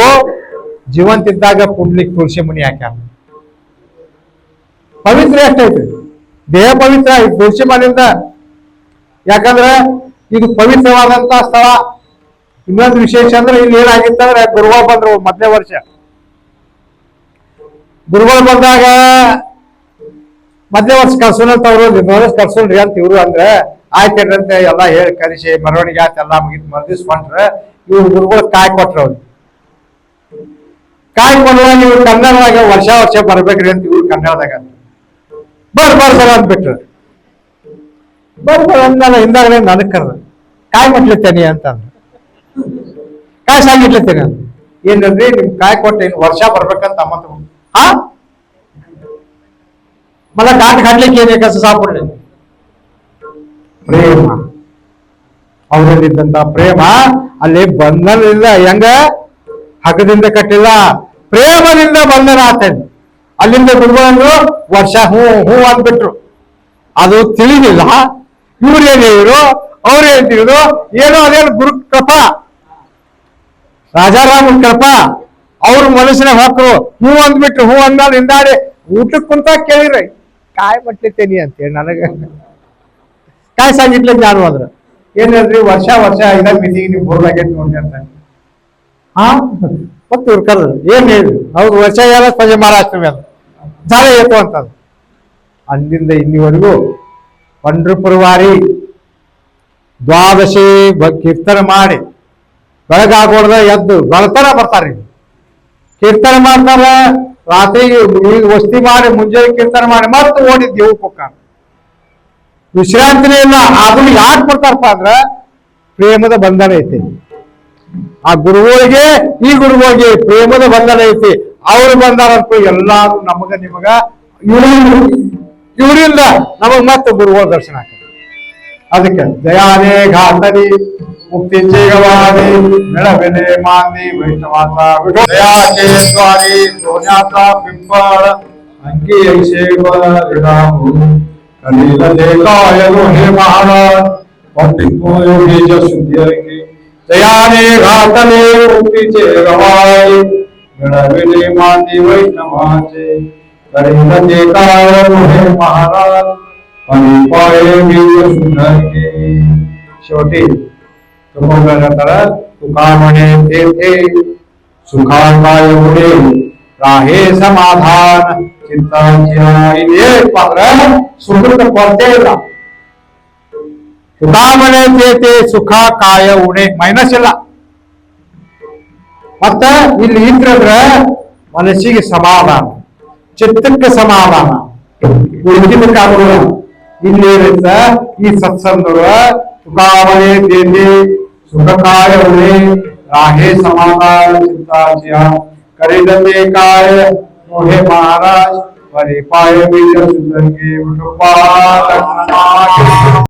Speaker 1: ಜೀವಂತಿದ್ದಾಗ ಪುಂಡ್ಲಿಕ್ ತುಳಸಿ ಮನಿ ಹಾಕ್ಯಾರ. ಪವಿತ್ರ ಎಷ್ಟೈತಿ, ದೇಹ ಪವಿತ್ರ ಐತಿ ತುಳಸಿ ಮನೆಯಿಂದ. ಯಾಕಂದ್ರೆ ಇದು ಪವಿತ್ರವಾದಂತ ಸ್ಥಳ. ಇನ್ನೊಂದು ವಿಶೇಷ ಅಂದ್ರೆ ಇಲ್ಲಿ ಏನಾಗಿತ್ತಂದ್ರೆ ಗುರುಗಳು ಬಂದ್ರು ಮೊದಲನೇ ವರ್ಷ. ಗುರುಗಳು ಬಂದಾಗ ಮೊದಲನೇ ವರ್ಷ ಕರ್ಸೋಣಂತ ಅವ್ರು, ವರ್ಷ ಕರ್ಸೋಣ್ರಿ ಅಂತ ಇವ್ರು ಅಂದ್ರೆ ಆಯ್ತೇನಂತೆ ಎಲ್ಲ ಹೇಳಿ ಕಲಿಸಿ ಮೆರವಣಿಗೆ ಆಯ್ತು, ಎಲ್ಲ ಮುಗಿತು. ಮರ್ದಿಸ್ಕೊಂಡ್ರೆ ಇವ್ರು ಗುರುಗಳು ಕಾಯಿ ಕೊಟ್ರು. ಅವ್ರು ಕಾಯಿ ಕೊಡುವಾಗ ಇವ್ರು ಕನ್ನಡದಾಗ ವರ್ಷ ಬರ್ಬೇಕ್ರಿ ಅಂತ ಇವ್ರು ಕನ್ನಡದಾಗ ಬರ್ಬಾರ್ದಲ್ಲ ಅಂದ್ಬಿಟ್ರು. ಅಂದ್ಮೇಲೆ ಹಿಂದಾಗಲೇ ನನಗ್ ಕರ್ದ ಕಾಯಿ ಕೊಟ್ಲಿತ್ತೇನೆ ಅಂತ ಅಂದ್ರು. ಕಾಯಿ ಸಾಗಿಟ್ಲತ್ತೇನೆ ಅಂತ. ಏನಂದ್ರಿ ನಿಮ್ ಕಾಯಿ ಕೊಟ್ಟೆ ವರ್ಷ ಬರ್ಬೇಕಂತ ಅಮ್ಮ ತಗೊಂಡು मला गाठ घातले की कसं सापडले. ಪ್ರೇಮ, ಅವರಲ್ಲಿದ್ದಂತ ಪ್ರೇಮ ಅಲ್ಲಿ ಬಂಧನದಿಂದ, ಹೆಂಗ ಹಗ್ಗದಿಂದ ಕಟ್ಟಿಲ್ಲ, ಪ್ರೇಮದಿಂದ ಬಂಧನ ಆತೇನೆ. ಅಲ್ಲಿಂದ ಗುರುಗಳು ವರ್ಷ ಹೂ ಹೂ ಅಂದ್ಬಿಟ್ರು. ಅದು ತಿಳಿದಿಲ್ಲ ಇವ್ರೇನ್ ಹೇಳಿದ್ರು, ಅವ್ರೇನ್ ತಿಳಿದ್ರು ಏನೋ, ಅದೇನು ಗುರು ಕೃಪಾ, ರಾಜಾರಾಮ ಕೃಪಾ. ಅವ್ರ ಮನಸ್ಸಿನ ಹೊಕ್ಕರು ಹೂ ಅಂದ್ಬಿಟ್ರು. ಹೂ ಅಂದ್ಮೇಲೆ ಹಿಂದಾಡಿ ಊಟಕ್ಕೆ ಕುಂತ ಕೇಳಿರಿ ಕಾಯಿ ಮಟ್ಲಿತ್ತೇನಿ ಅಂತೇಳಿ ನನಗ ಕಾಯಿ ಸಾಗಿಟ್ಲೆ ಜ್ಞಾನ ಹೋದ್ರು. ಏನ್ ಹೇಳ್ರಿ ವರ್ಷ ಇದ ಮೀಟಿಂಗ್ ನೀವು ಬೋರ್ಲಾಗೈತಿ ನೋಡಿ ಅಂತ. ಹಾ ಮತ್ತೆ ಇವ್ರು ಕರೆದ್ರು ಏನ್ ಹೇಳಿದ್ರು, ಹೌದು ವರ್ಷ ಎಲ್ಲ ಪೂಜೆ ಮಹಾರಾಷ್ಟ್ರ ಅದು ಜಾಲ ಏತು ಅಂತದ್ದು. ಅಲ್ಲಿಂದ ಇಲ್ಲಿವರೆಗೂ ಪಂಡ್ರಪುರವಾರಿ ದ್ವಾದಶಿ ಕೀರ್ತನೆ ಮಾಡಿ ಬೆಳಗಾಗೋಡ್ದ ಎದ್ದು ಬೆಳತನ ಬರ್ತಾರ್ರಿ. ಕೀರ್ತನೆ ಮಾಡ್ತಾರ, ರಾತ್ರಿ ವಸ್ತಿ ಮಾಡಿ ಮುಂಜಾನೆ ಕೀರ್ತನೆ ಮಾಡಿ ಮತ್ತೆ ಓಡಿ ದೇವ್ರ ಪಕ್ಕ ವಿಶ್ರಾಂತಿನೇ ಇಲ್ಲ. ಅದನ್ನ ಯಾಕೆ ಬರ್ತಾರಪ್ಪ ಅಂದ್ರ ಪ್ರೇಮದ ಬಂಧನ ಐತಿ. ಆ ಗುರುಗಳಿಗೆ ಈ ಗುರುಗಳಿಗೆ ಪ್ರೇಮದ ಬಂಧನ ಐತಿ. ಅವ್ರು ಬಂದಾರಂತ ಎಲ್ಲಾರು ನಮಗ ನಿಮಗ ಇವರಿಂದ ನಮಗ್ ಮತ್ತೆ ಗುರುಗಳ ದರ್ಶನ ಆಗ್ತದೆ. ಅದಕ್ಕೆ ದಯಾನೇ ಘಾತನಿ ಮುಕ್ತಿ ಜೇಗವಾದಿ ಬೆಳಬೆಲೆ ಮಾಂದಿ ವೈಷ್ಣವಾಸ ದಯಾಚೇ ಸ್ವಾರಿ ಸೋನ್ಯಾಸ ಪಿಂಪಳ ಅಂಕಿ ಐಶೇವರಾಮು ಕಲಿಲ ದೇಕಾಯನು ಹೇ ಮಹಾರಾಜ್ ಪಟ್ಟಿಕೋ ಯೋಗೀಜ ಶುದ್ಧಿಯರಿಗೆ ದಯಾನೇ ಘಾತನೆ ಮುಕ್ತಿ ಜೇಗವಾದಿ ಬೆಳಬೆಲೆ ಮಾಂದಿ ವೈಷ್ಣವಾಚೆ ಕಲಿಲ ದೇಕಾಯನು ಹೇ ಮಹಾರಾಜ್ शेवटी तुकोबरातर तुका म्हणे तेथे सुखाकाय पुढे राहे समाधान चित्ताची पात्र सुकृत ಕೊರತೆಯಿಲ್ಲ. ತುಕಾ म्हणे तेथे ಸುಖ ಕಾಯ ಉಣೆ ಮೈನಸ್ ಇಲ್ಲ. ಮತ್ತ ಇಲ್ಲಿ ಇದ್ರಂದ್ರ ಮನಸ್ಸಿಗೆ ಸಮಾಧಾನ, ಚಿತ್ತಕ್ಕೆ ಸಮಾಧಾನ, ಉಳಿದಿದ್ದಕ್ಕೆ ಆಗೋಲ್ಲ. ಇಲ್ಲೇನಿಂದ ಈ ಸತ್ಸಂಗರ ತುಕಾವಣೆ ದೇತೆ ಸುಖಕಾಯ ಉಳೆ ರಾಹೇ ಸಮಾಧಾನ ಚಿತ್ತಾಚಿಯ ಕರಿದಂತೆ ಕಾಯ ಮೋಹೆ ಮಹಾರಾಜ್ ಪರಿಪಾಯ ಬೀಜ ಸುಂದರಿಗೆ